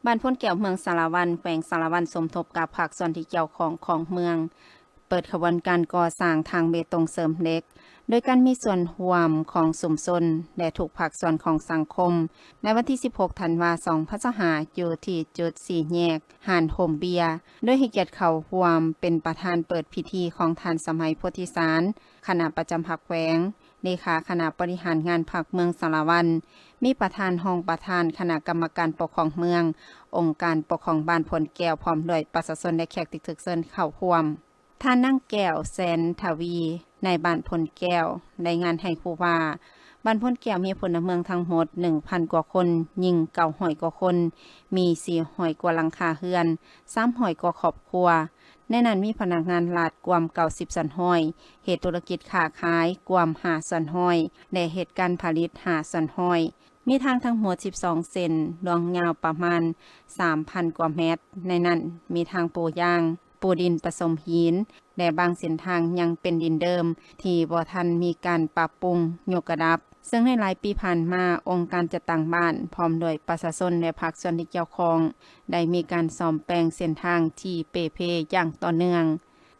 บ้านพ้นแก้วเมืองสารวันแขวงสารวันสมทบกับภาคส่วนที่เกี่ยวข้องของเมืองเปิดขบวนการก่อสร้างทางเบตงเสริมเหล็กโดยการมีส่วนร่วมของสุมชนและทุกภาคส่วนของสังคมในวันที่16ธันวาคม2565อยู่ที่จุด4แยกหานโฮมเบียโดยให้เกียรติเข้าร่วมเป็นประธานเปิดพิธีของท่านสมัยโพธิสารคณะประจำภาคแขวงเลขาคณะบริหารงานภาคเมืองสารวันมีประธานห้องประธานคณะกรรมการปกครองเมืององค์การปกครองบ้านพลแก้วพร้อมด้วยประชาชนและแขกที่ถูกเชิญเข้าร่วมท่านนั่งแก้วแสนทวีในบ้านพลแก้วในงานให้ผู้ว่าบ้านพลแก้วมีพลเมืองทั้งหมด 1,000 กว่าคนหญิง900 กว่าคนมี400 กว่าหลังคาเรือน300 กว่าครอบครัวในนั้นมีพนักงานรัฐกว่า90ส่วนห้อยเหตุธุรกิจค้าขายกว่า5ส่วนห้อยและเหตุการผลิต5ส่วนห้อยมีทางทั้งหมด12เส้นรวงยาวประมาณ 3,000 กว่าเมตรในนั้นมีทางปูยางปูดินผสมหินและบางเส้นทางยังเป็นดินเดิมที่บ่ทันมีการปรับปรุงยกระดับซึ่งในหลายปีผ่านมาองค์การจัดตั้งบ้านพร้อมด้วยประชาชนและภาคส่วนที่เกี่ยวข้องได้มีการซ่อมแปลงเส้นทางที่เปเพอย่างต่อเนื่อง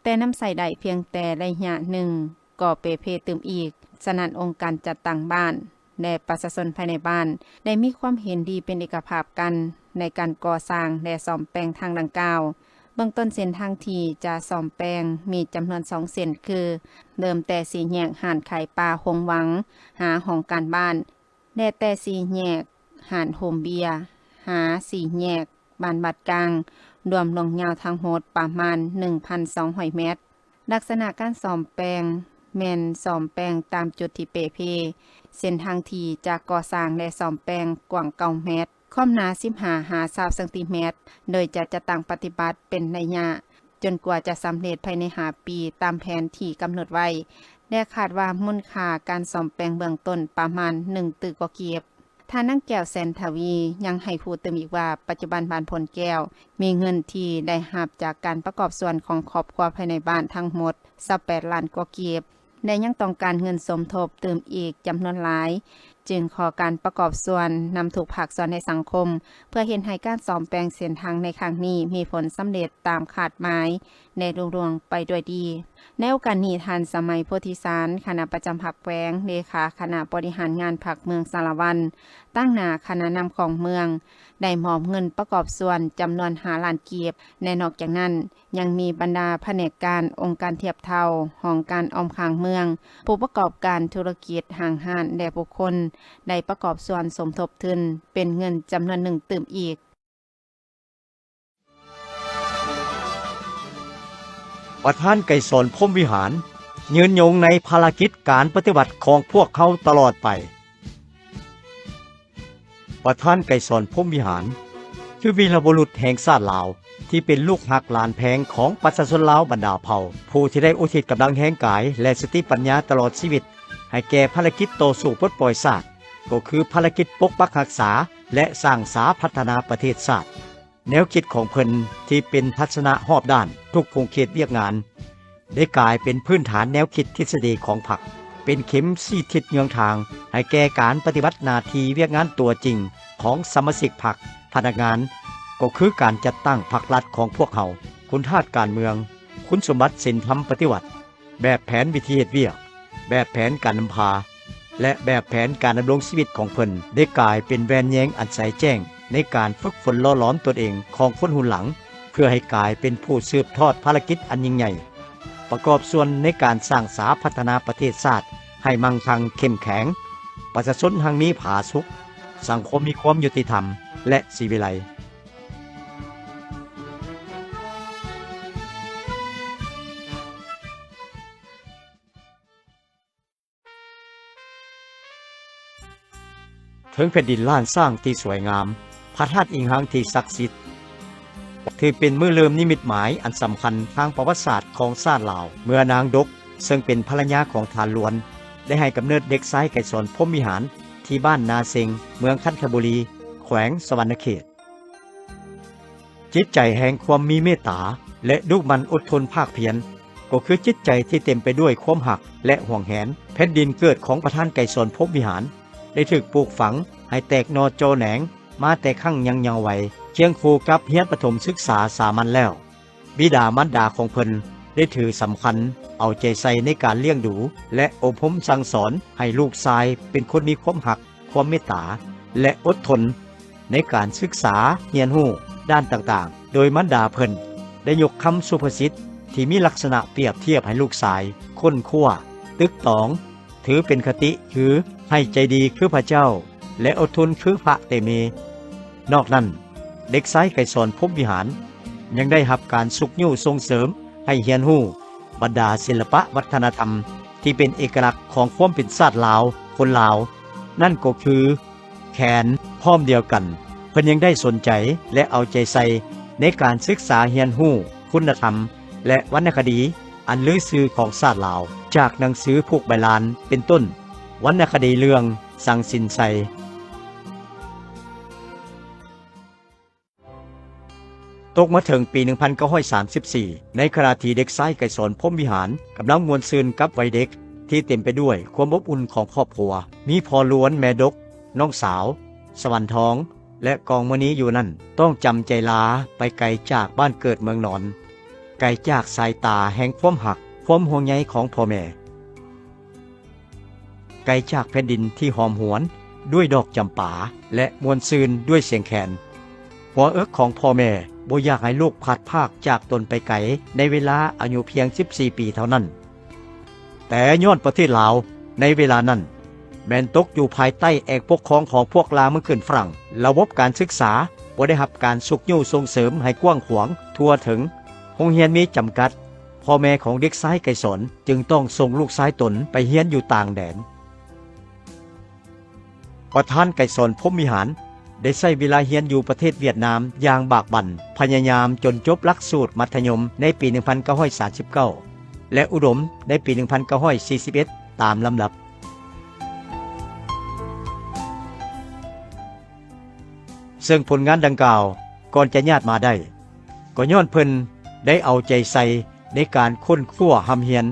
แต่น้ำใส่ได้เพียงแต่ระยะหนึ่งก็เปเพตึมอีกฉะนั้นองค์การจัดตั้งบ้านและประชาชนภายในบ้านได้มีความเห็นดีเป็นเอกภาพกันในการก่อสร้างและซ่อมแปลงทางดังกล่าวเบื้องต้นเส้นทางที่จะซ่อมแปลงมีจำนวน2เส้นคือเริ่มแต่4แยกหานไข่ปลาหงหวังหาห้องการบ้านและแต่4แยกหานโฮมเบียหา4แยกบ้านบัดกลางรวมลงยาวทั้งหมดประมาณ 1,200 เมตรลักษณะการซ่อมแปลงแม่นซ่อมแปลงตามจุดที่เปเพเส้นทางที่จะก่อสร้างและซ่อมแปลงกว้าง9เมตรความหนา15-20 เซนติเมตรโดยจะตั้งปฏิบัติเป็นระยะจนกว่าจะสำเร็จภายใน5 ปีตามแผนที่กำหนดไว้และคาดว่ามูลค่าการซ่อมแปลงเบื้องต้นประมาณ1 ตึกกว่าเกียบท่านั่งแก้วแสนทวียังให้พูดเติมอีกว่าปัจจุบันบ้านพลแก้วมีเงินที่ได้รับจากการประกอบส่วนของครอบครัวภายในบ้านทั้งหมด28 ล้านกว่าเกียบและยังต้องการเงินสมทบเติมอีกจำนวนหลายจึงขอการประกอบส่วนนำถูกภาคส่วนในสังคมเพื่อเห็นให้การซ่อมแปลงเส้นทางในครั้งนี้มีผลสำเร็จตามคาดหมายในรุ่งเรืองไปด้วยดีในโอกาสนี้ท่านสมัยโพธิสารคณะประจำภาคแขวงเลขาคณะบริหารงานภาคเมืองสารวันตั้งหน้าคณะนำของเมืองได้มอบเงินประกอบส่วนจำนวน5 ล้านกีบและนอกจากนั้นยังมีบรรดาแผนกการองค์การเทียบเท่าห้องการออมค้างเมืองผู้ประกอบการธุรกิจห้างห้านและบุคคลได้ประกอบส่วนสมทบทุนเป็นเงินจำนวน1ตื่มอีกประธานไกรสอนพรหมวิหารยืนยงในภารกิจการปฏิบัติของพวกเขาตลอดไปประธานไกรสอนพรหมวิหารคือวีรบุรุษแห่งชาติลาวที่เป็นลูกหักหลานแพงของประชาชนลาวบรรดาเผ่าผู้ที่ได้อุทิศกำลังแห่งกายและสติปัญญาตลอดชีวิตให้แก่ภารกิจต่อสู้ปลดปล่อยชาติก็คือภารกิจปกปักรักษาและสร้างสาพัฒนาประเทศชาติแนวคิดของเพิ่นที่เป็นทัศนะรอบด้านทุกภูมิเขตเวียกงานได้กลายเป็นพื้นฐานแนวคิดทฤษฎีของพรรคเป็นเข็มชี้ทิศเยืองทางให้แก่การปฏิบัติหน้าที่เวียกงานตัวจริงของสมาชิกพรรคพนักงานก็คือการจัดตั้งพรรครัฐของพวกเขาคุณธาตุการเมืองคุณสมบัติศีลธรรมปฏิวัติแบบแผนวิธีเฮ็ดเวียกแบบแผนการนำพาและแบบแผนการดำรงชีวิตของเพิ่นได้กลายเป็นแวนแยงอันใสแจ้งในการฝึกฝนหล่อหลอมตนเองของคนหุ่นหลังเพื่อให้กลายเป็นผู้สืบทอดภารกิจอันยิ่งใหญ่ประกอบส่วนในการสร้างสาพัฒนาประเทศชาติให้มั่งคั่งเข้มแข็งประชาชนทั้งมีผาสุขสังคมมีความยุติธรรมและศิวิไลย์ถึงแผ่นดินล้านสร้างที่สวยงามพระธาตุอิงหังที่ศักดิ์สิทธิ์ถือเป็นมือเริ่มนิมิตหมายอันสำคัญทางประวัติศาสตร์ของชาติลาวเมื่อนางดกซึ่งเป็นภรรยาของทานหลวนได้ให้กำเนิดเด็กชายไกรสอนพรหมวิหารที่บ้านนาเซงเมืองคันธบุรีแขวงสวรรณเขตจิตใจแห่งความมีเมตตาและดุมันอดทนภาคเพียรก็คือจิตใจที่เต็มไปด้วยความหักและห่วงแหนแผ่นดินเกิดของประธานไกรสอนพรหมวิหารได้ถูกปลูกฝังให้แตกนอโจแหนงมาแต่ข้างยังเยาว์วัย เคียงคู่กับเรียนประถมศึกษาสามัญแล้วบิดามารดาของเพิ่นได้ถือสำคัญเอาใจใส่ในการเลี้ยงดูและอบรมสั่งสอนให้ลูกชายเป็นคนมีความหักความเมตตาและอดทนในการศึกษาเรียนรู้ด้านต่างๆโดยมารดาเพิ่นได้ยกคำสุภาษิตที่มีลักษณะเปรียบเทียบให้ลูกชายค้นคว้าตึกตองถือเป็นคติคือให้ใจดีคือพระเจ้าและอดทนคือพระเตมีนอกนั้นเด็กชายไกรสอนพรหมวิหารยังได้รับการสุกยู่ส่งเสริมให้เรียนรู้บรรดาศิลปะวัฒนธรรมที่เป็นเอกลักษณ์ของความเป็นชาติลาวคนลาวนั่นก็คือแขนพร้อมเดียวกันเพิ่นยังได้สนใจและเอาใจใส่ในการศึกษาเรียนรู้คุณธรรมและวรรณคดีอันลือชื่อของชาติลาวจากหนังสือผูกใบลานเป็นต้นวรรณคดีเรื่องสังสินไซตกมาถึงปี 1934 ในขณะที่เด็กชายไกรสอนพรหมวิหารกำลังม่วนซื่นกับวัยเด็กที่เต็มไปด้วยความอบอุ่นของครอบครัวมีพ่อล้วนแม่ดกน้องสาวสวรรค์ทองและกองมณีอยู่นั่นต้องจำใจลาไปไกลจากบ้านเกิดเมืองนอนไกลจากสายตาแห่งความหักความห่วงใยของพ่อแม่ไกลจากแผ่นดินที่หอมหวนด้วยดอกจำปาและมวลซืนด้วยเสียงแคนหัวอกของพ่อแม่บ่อยากให้ลูกพลัดพรากจากตนไปไกลในเวลาอายุเพียง14 ปีเท่านั้นแต่ย้อนประเทศลาวในเวลานั้นแม้นตกอยู่ภายใต้เอกปกครองของพวกลาวเมืองขึ้นฝรั่งระบบการศึกษาบ่ได้รับการสุกยู่ส่งเสริมให้กว้างขวางทั่วถึงโรงเรียนมีจำกัดพ่อแม่ของเด็กชายไกรสอนจึงต้องส่งลูกชายตนไปเรียนอยู่ต่างแดนประธานไกรสอนพรหมวิหารได้ใช้เวลาเรียนอยู่ประเทศเวียดนามอย่างบากบั่นพยายามจนจบหลักสูตรมัธยมในปี 1939 และอุดมในปี 1941 ตามลำดับซึ่งผลงานดังกล่าวก่อนจะญาติมาได้ก็ย้อนเพิ่นได้เอาใจใส่ในการค้นคว้าหำเฮียน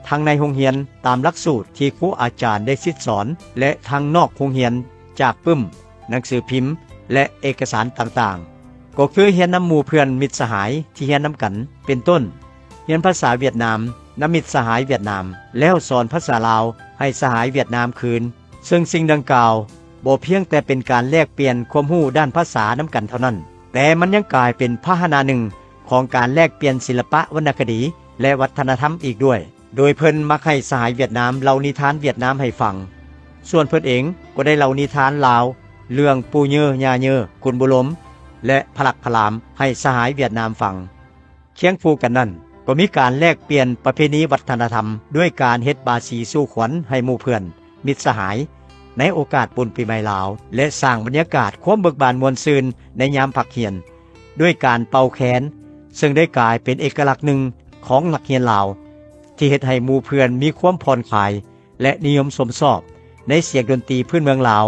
ทั้งในโรงเรียนตามหลักสูตรที่ครูอาจารย์ได้ซิดสอนและทางนอกโรงเรียนจากปึ้มหนังสือพิมพ์และเอกสารต่างๆก็คือเรียนนำหมู่เพื่อนมิตรสหายที่เรียนนำกันเป็นต้นเรียนภาษาเวียดนามนำมิตรสหายเวียดนามแล้วสอนภาษาลาวให้สหายเวียดนามคืนซึ่งสิ่งดังกล่าวบ่เพียงแต่เป็นการแลกเปลี่ยนความรู้ด้านภาษานำกันเท่านั้นแต่มันยังกลายเป็นพาหนะหนึ่งของการแลกเปลี่ยนศิลปะวรรณคดีและวัฒนธรรมอีกด้วยโดยเพิ่นมักให้สหายเวียดนามเล่านิทานเวียดนามให้ฟังส่วนเพิ่นเองก็ได้เล่านิทานลาวเรื่องปูเยอยาเยอคุณบุลมและพลักพลามให้สหายเวียดนามฟังเคียงคู่กันนั้นก็มีการแลกเปลี่ยนประเพณีวัฒนธรรมด้วยการเฮ็ดบาสีสู่ขวัญให้หมู่เพื่อนมิตรสหายในโอกาสบุญปีใหม่ลาวและสร้างบรรยากาศความเบิกบานมวลซืนในยามพักเรียนด้วยการเป่าแคนซึ่งได้กลายเป็นเอกลักษณ์หนึ่งของนักเรียนลาวที่เฮ็ดให้หมู่เพื่อนมีความผ่อนคลายและนิยมสมชอบในเสียงดนตรีพื้นเมืองลาว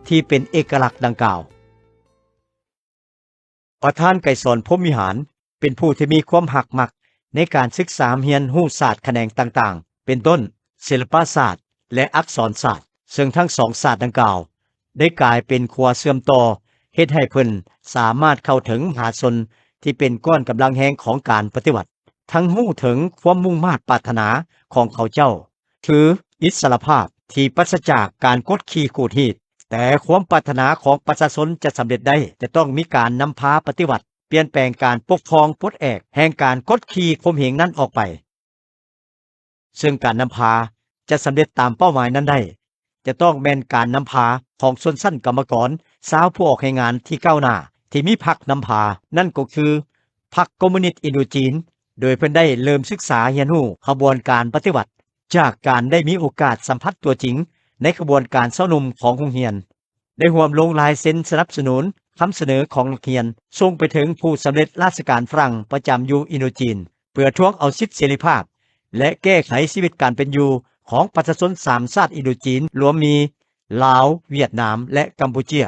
ที่เป็นเอกลักษณ์ดังกล่าวประธานไกรสอนพรหมวิหารเป็นผู้ที่มีความหักมักในการศึกษาเรียนรู้ศาสตร์แขนงต่างๆเป็นต้นศิลปศาสตร์และอักษรศาสตร์ซึ่งทั้งสองศาสตร์ดังกล่าวได้กลายเป็นขั้วเชื่อมต่อเฮ็ดให้เพิ่นสามารถเข้าถึงมหาชนที่เป็นก้อนกำลังแห่งของการปฏิวัติทั้งรู้ถึงความมุ่งมา่ปรารถนาของเขาเจ้าคืออิสรภาพที่ปราศจากการกดขี่ขูดรีดแต่ความปรารถนาของประชาชนจะสำเร็จได้จะต้องมีการนำพาปฏิวัติเปลี่ยนแปลงการปกครองปลดแอกแห่งการกดขี่ข่มเหงนั้นออกไปซึ่งการนำพาจะสำเร็จตามเป้าหมายนั้นได้จะต้องแม่นการนำพาของชนชั้นกรรมกรสาวผู้ออกให้งานที่ก้าวหน้าที่มีพรรคนำพานั่นก็คือพรรคคอมมิวนิสต์อินโดจีนโดยเพิ่นได้เริ่มศึกษาเรียนรู้ขบวนการปฏิวัติจากการได้มีโอกาสสัมผัสตัวจริงในขบวนการเช้านุ่มของโรงเรียนได้ร่วมลงลายเซ็นสนับสนุนคำเสนอของนักเรียนส่งไปถึงผู้สำเร็จราชการฝรั่งประจำอยู่อินโดจีนเพื่อทวงเอาสิทธิเสรีภาพและแก้ไขชีวิตการเป็นอยู่ของประชาชน3ชาติอินโดจีนรวมมีลาวเวียดนามและกัมพูเชีย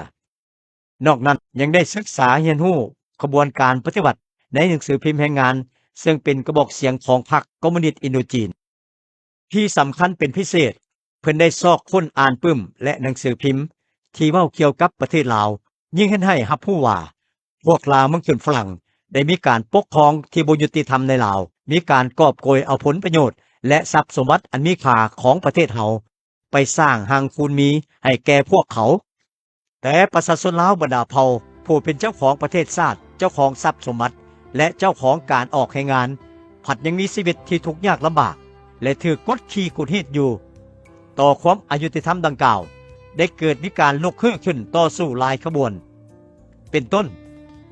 นอกนั้นยังได้ศึกษาเรียนรู้ขบวนการปฏิวัติในหนังสือพิมพ์แห่งงานซึ่งเป็นกระบอกเสียงของพรรคคอมมิวนิสต์อินโดจีนที่สำคัญเป็นพิเศษเพิ่นได้ซอกค้นอ่านปึ้มและหนังสือพิมพ์ที่เว้าเกี่ยวกับประเทศลาวยิ่งเห็นให้รับรู้ว่า พวกลาวมังขึ้นฝรั่งได้มีการปกครองที่บ่ยุติธรรมในลาวมีการกอบโกยเอาผลประโยชน์และทรัพย์สมบัติอันมีค่าของประเทศเฮาไปสร้างหังคูนมีให้แก่พวกเขาแต่ประชาชนลาวบรรดาเผ่าผู้เป็นเจ้าของประเทศชาติเจ้าของทรัพย์สมบัติและเจ้าของการออกแรงงานผัดยังมีชีวิตที่ทุกข์ยากลำบากและถูกกดขี่กุดฮีดอยู่ต่อความอายุติธรรมดังกล่าวได้เกิดมีการลุกขึ้นต่อสู้หลายขบวนเป็นต้น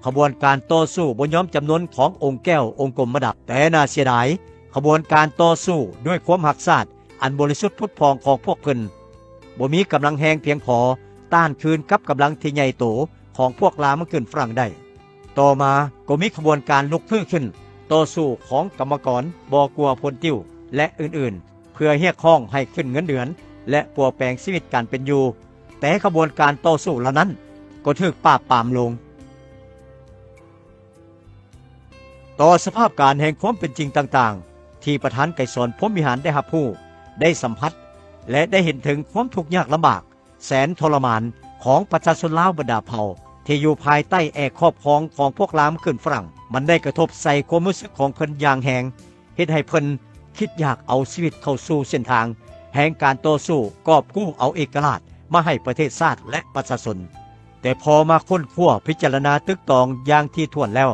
ขบวนการต่อสู้บนยอมจำนวนขององค์แก้วองค์กรมดับแต่น่าเสียดายขบวนการต่อสู้ด้วยความหักษาดอันบริสุทธิ์พุทธพองของพวกเพิ่นบ่มีกำลังแหงเพียงพอต้านคืนกับกำลังที่ใหญ่โตของพวกลาวมังขึ้นฝรั่งได้ต่อมาก็มีขบวนการลุกขึ้นต่อสู้ของกรรมกรบ่อกลัวพลติ้วและอื่นๆเพื่อเรียกร้องให้ขึ้นเงินเดือนและปรับแปลงชีวิตการเป็นอยู่แต่ขบวนการต่อสู้เหล่านั้นก็ถูกปราบปรามลงต่อสภาพการแห่งความเป็นจริงต่างๆที่ประธานไกรสอนพรหมวิหารได้รับรู้ได้สัมผัสและได้เห็นถึงความทุกข์ยากลำบากแสนทรมานของประชาชนลาวบรรดาเผ่าที่อยู่ภายใต้แอกครอบครองของพวกลาวขึ้นฝรั่งมันได้กระทบใส่ความรู้สึกของเพิ่นอย่างแหงเฮ็ดให้เพิ่นคิดอยากเอาชีวิตเข้าสู่เส้นทางแห่งการต่อสู้กอบกู้เอาเอกราชมาให้ประเทศชาติและประชาชนแต่พอมาค้นคว้าพิจารณาตึกตองอย่างที่ถ้วนแล้ว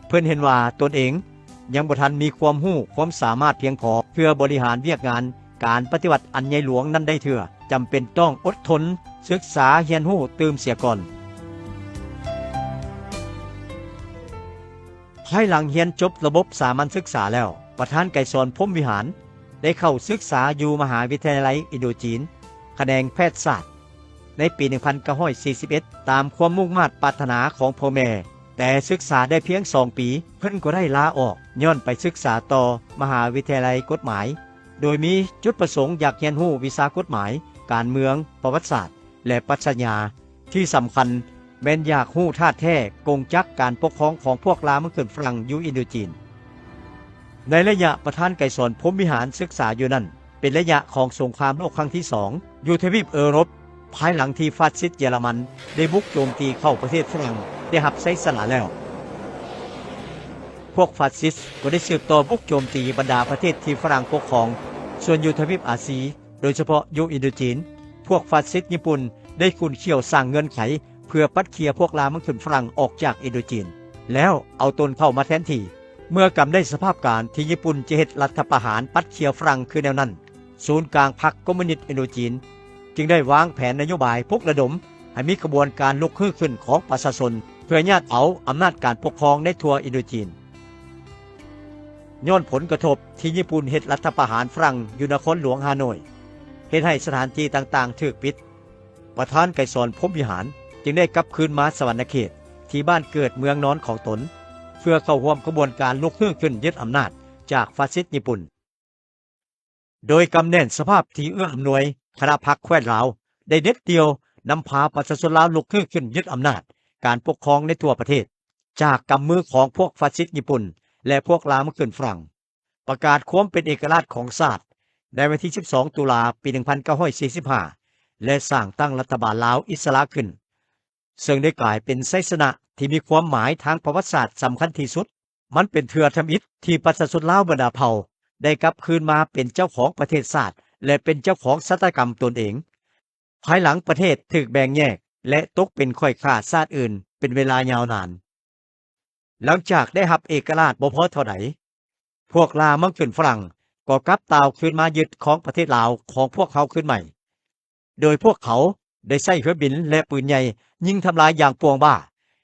เพิ่นเห็นว่าตนเองยังบ่ทันมีความรู้ความสามารถเพียงพอเพื่อบริหารเวียกงานการปฏิบัติอันใหญ่หลวงนั้นได้เถื่อจำเป็นต้องอดทนศึกษาเรียนรู้ตื่มเสียก่อนภายหลังเรียนจบระบบสามัญศึกษาแล้วประธานไกรสอนพรหมวิหารได้เข้าศึกษาอยู่มหาวิทยาลัยอินโดจีนแขนงแพทยศาสตร์ในปี 1941 ตามความมุ่งมา่ปรารถนาของพ่อแม่แต่ศึกษาได้เพียง2 ปีเพิ่นก็ได้ลาออกย้อนไปศึกษาต่อมหาวิทยาลัยกฎหมายโดยมีจุดประสงค์อยากเรียนรู้วิชากฎหมายการเมืองประวัติศาสตร์และปรัชญาที่สำคัญแม่นอยากรู้ท่าแท้กงจักการปกครองของพวกลาวมังขึ้นฝรั่งอยู่อินโดจีนในระยะประธานไกรสอนพรหมวิหารศึกษาอยู่นั้นเป็นระยะของสงครามโลกครั้งที่2อยู่ทวีปยุโรปภายหลังที่ฟาสซิสต์เยอรมันได้บุกโจมตีเข้าประเทศฝรั่งได้รับชัยชนะแล้วพวกฟาสซิสต์ก็ได้สืบต่อบุกโจมตีบรรดาประเทศที่ฝรั่งปกครองส่วนอยู่ทวีปอาซีโดยเฉพาะอยู่อินโดจีนพวกฟาสซิสต์ญี่ปุ่นได้ขุนเขี่ยวสร้างเงื่อนไขเพื่อปัดเคลียร์พวกลาวมังขึ้นฝรั่งออกจากอินโดจีนแล้วเอาตนเข้ามาแทนที่เมื่อกำได้สภาพการที่ญี่ปุ่นจะเฮ็ดรัฐประหารปัดเคลียร์ฝรั่งคือแนวนั้นศูนย์กลางพรรคคอมมิวนิสต์อินโดจีนจึงได้วางแผนนโยบายปลุกระดมให้มีกระบวนการลุกขึ้นของประชาชนเพื่อญาติเอาอำนาจการปกครองในทั่วอินโดจีนย้อนผลกระทบที่ญี่ปุ่นเฮ็ดรัฐประหารฝรั่งอยู่นครหลวงฮานอยเฮ็ดให้สถานที่ต่างๆถูกปิดประธานไกรสอนพรหมวิหารจึงได้กลับคืนมาสวรรณเขตที่บ้านเกิดเมืองนอนของตนเพื่อเข้าร่วมกระบวนการลุกขึ้นยึดอำนาจจากฟาสซิสต์ญี่ปุ่นโดยกำแน่นสภาพที่เอื้ออำนวยคณะพรรคแคว้นลาวได้เด็ดเดียวนำพาประชาชนลาวลุกขึ้นยึดอำนาจการปกครองในทั่วประเทศจากกำมือของพวกฟาสซิสต์ญี่ปุ่นและพวกลาวมังขึ้นฝรั่งประกาศความเป็นเอกราชของชาติในวันที่12 ตุลาปี 1945และสร้างตั้งรัฐบาลลาวอิสระขึ้นซึ่งได้กลายเป็นชัยชนะที่มีความหมายทางประวัติศาสตร์สำคัญที่สุดมันเป็นเทือทำอิฐที่ประชาชนลาวบรรดาเผ่าได้กลับคืนมาเป็นเจ้าของประเทศชาติและเป็นเจ้าของชะตากรรมตนเองภายหลังประเทศถูกแบ่งแยกและตกเป็นค่อยข่าชาติอื่นเป็นเวลายาวนานหลังจากได้รับเอกราชบ่พอเท่าใดพวกลาวมังขึ้นฝรั่งก็กลับตาวคืนมายึดของประเทศลาวของพวกเขาขึ้นใหม่โดยพวกเขาได้ใช้เครื่องบินและปืนใหญ่ยิงทำลายอย่างปวงบ้า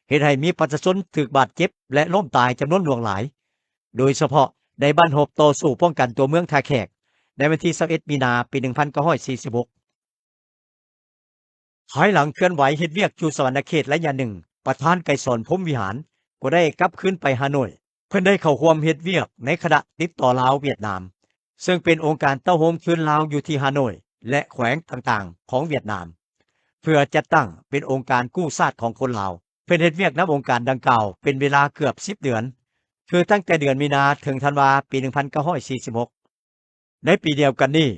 เฮ็ดให้มีประชาชนถูกบาดเจ็บและล้มตายจำนวนหลวงหลายโดยเฉพาะในบ้านหบต่อสู้ป้องกันตัวเมืองท่าแขกในวันที่21 มีนาปี 1946ภายหลังเคลื่อนไหวเฮ็ดเวียกอยู่สวรรณเขตระยะหนึ่งประธานไกรสอนพรหมวิหารก็ได้กลับคืนไปฮานอยเพิ่นได้เข้าร่วมเฮ็ดเวียกในคณะติดต่อลาวเวียดนามซึ่งเป็นองค์การเต้าโฮมคืนลาวอยู่ที่ฮานอยและแขวงต่างๆของเวียดนามเพื่อจัดตั้งเป็นองค์การกู้ชาติของคนลาวเพิ่นเฮ็ดเวียกนำองค์การดังกล่าวเป็นเวลาเกือบ10 เดือนคือตั้งแต่เดือนมีนาถึงธันวาปี 1946ในปีเดียวกันนี้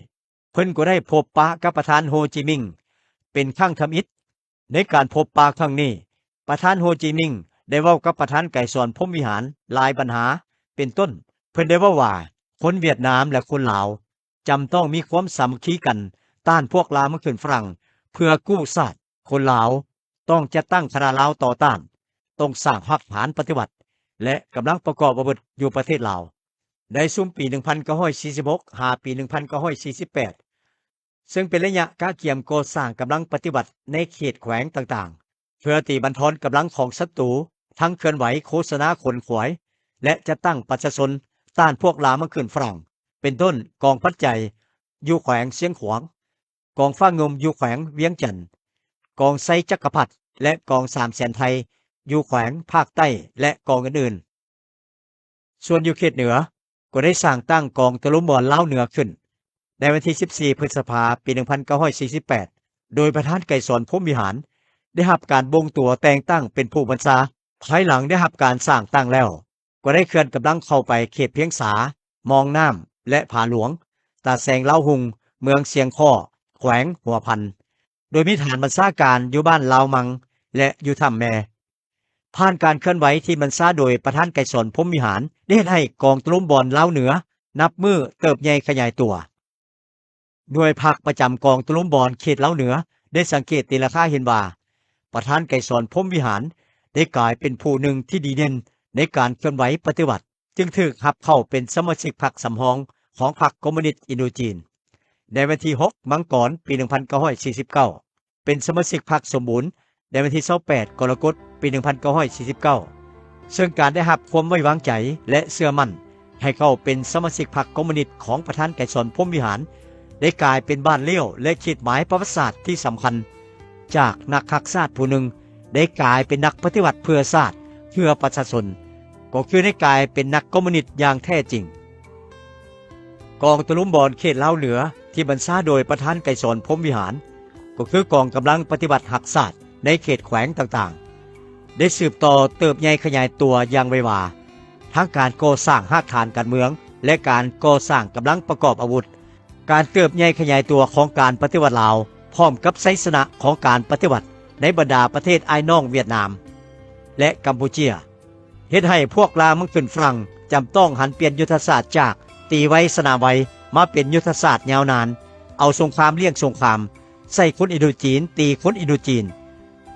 เพิ่นก็ได้พบปะกับประธานโฮจิมินห์เป็นครั้งทำอิฐในการพบปะครั้งนี้ประธานโฮจิมินห์ ได้เว้ากับประธานไกรสอนพรหมวิหารหลายปัญหาเป็นต้นเพิ่นได้เว้าว่าคนเวียดนามและคนลาวจำต้องมีความสามัคคีกันต้านพวกลาวมาขึ้นฝรั่งเพื่อกู้ชาติคนลาวต้องจัดตั้งคณะลาวต่อต้านต้องสร้างรากฐานปฏิวัติและกำลังประกอบอาวุธอยู่ประเทศลาวในซุมปี 1946 หาปี 1948 ซึ่งเป็นระยะการเกี่ยมก่อสร้างกำลังปฏิบัติในเขตแขวงต่างๆเพื่อตีบันทอนกำลังของศัตรูทั้งเคลื่อนไหวโฆษณาขนขวายและจะตั้งประชาชนต้านพวกลาวมาขึ้นฝรั่งเป็นต้นกองพัดใจอยู่แขวงเสียงขวางกองฟ้างมอยู่แขวงเวียงจันทน์กองไซจักรพรรดิและกองสามแสนไทยอยู่แขวงภาคใต้และกองอื่นๆส่วนอยู่เขตเหนือก็ได้สร้างตั้งกองตะลุมบอลลาวเหนือขึ้นในวันที่ 14 พฤษภาคม ปี 1948 โดยประธานไกรสอนพรหมวิหารได้รับการบ่งตัวแต่งตั้งเป็นผู้บัญชาภายหลังได้รับการสร้างตั้งแล้วก็ได้เคลื่อนกำลังเข้าไปเขตเพียงสามองน้ำและผาหลวงตาแสงเล่าหุงเมืองเสียงข้อแขวงหัวพันโดยมีฐานบัญชาการอยู่บ้านลาวมังและอยู่ถ้ำแม่ผ่านการเคลื่อนไหวที่บัญชาโดยประธานไกรสอนพรหมวิหารได้เฮ็ดให้กองตะลุมบอลลาวเหนือนับมือเติบใหญ่ขยายตัวหน่วยภาคประจำกองตะลุมบอลเขตลาวเหนือได้สังเกตตีราคาเห็นว่าประธานไกรสอนพรหมวิหารได้กลายเป็นผู้หนึ่งที่ดีเด่นในการเคลื่อนไหวปฏิวัติจึงถูกรับเข้าเป็นสมาชิกพรรคสำรองของพรรคคอมมิวนิสต์อินโดจีนในวันที่ 6 มังกร ปี 1949 เป็นสมาชิกพรรคสมบูรณ์ในวันที่ 28 กรกฎาคม ปี 1949 ซึ่งการได้รับความไว้วางใจและเชื่อมั่นให้เข้าเป็นสมาชิกพรรคคอมมิวนิสต์ของประธานไกรสอนพรหมวิหารได้กลายเป็นบ้านเลี้ยวและขีดหมายประวัติศาสตร์ที่สำคัญจากนักคักชาติผู้หนึ่งได้กลายเป็นนักปฏิวัติเพื่อชาติเพื่อประชาชนก็คือได้กลายเป็นนักคอมมิวนิสต์อย่างแท้จริงกองตะลุมบอลเขตลาวเหนือที่บัญชาโดยประธานไกรสอนพรหมวิหารก็คือกองกำลังปฏิบัติหักศาสตร์ในเขตแขวงต่างๆได้สืบต่อเติบใหญ่ขยายตัวอย่างไววาทั้งการก่อสร้างรากฐานการเมืองและการก่อสร้างกำลังประกอบอาวุธการเติบใหญ่ขยายตัวของการปฏิวัติลาวพร้อมกับไสสนะของการปฏิวัติในบรรดาประเทศอ้ายน้องเวียดนามและกัมพูเชียเฮ็ดให้พวกลาวมังขึ้นฝรั่งจำต้องหันเปลี่ยนยุทธศาสตร์จากตีไว้สนามไว้มาเป็นยุทธศาสตร์ยาวนานเอาสงครามเลี่ยงสงครามใส่คนอินโดจีนตีคนอินโดจีน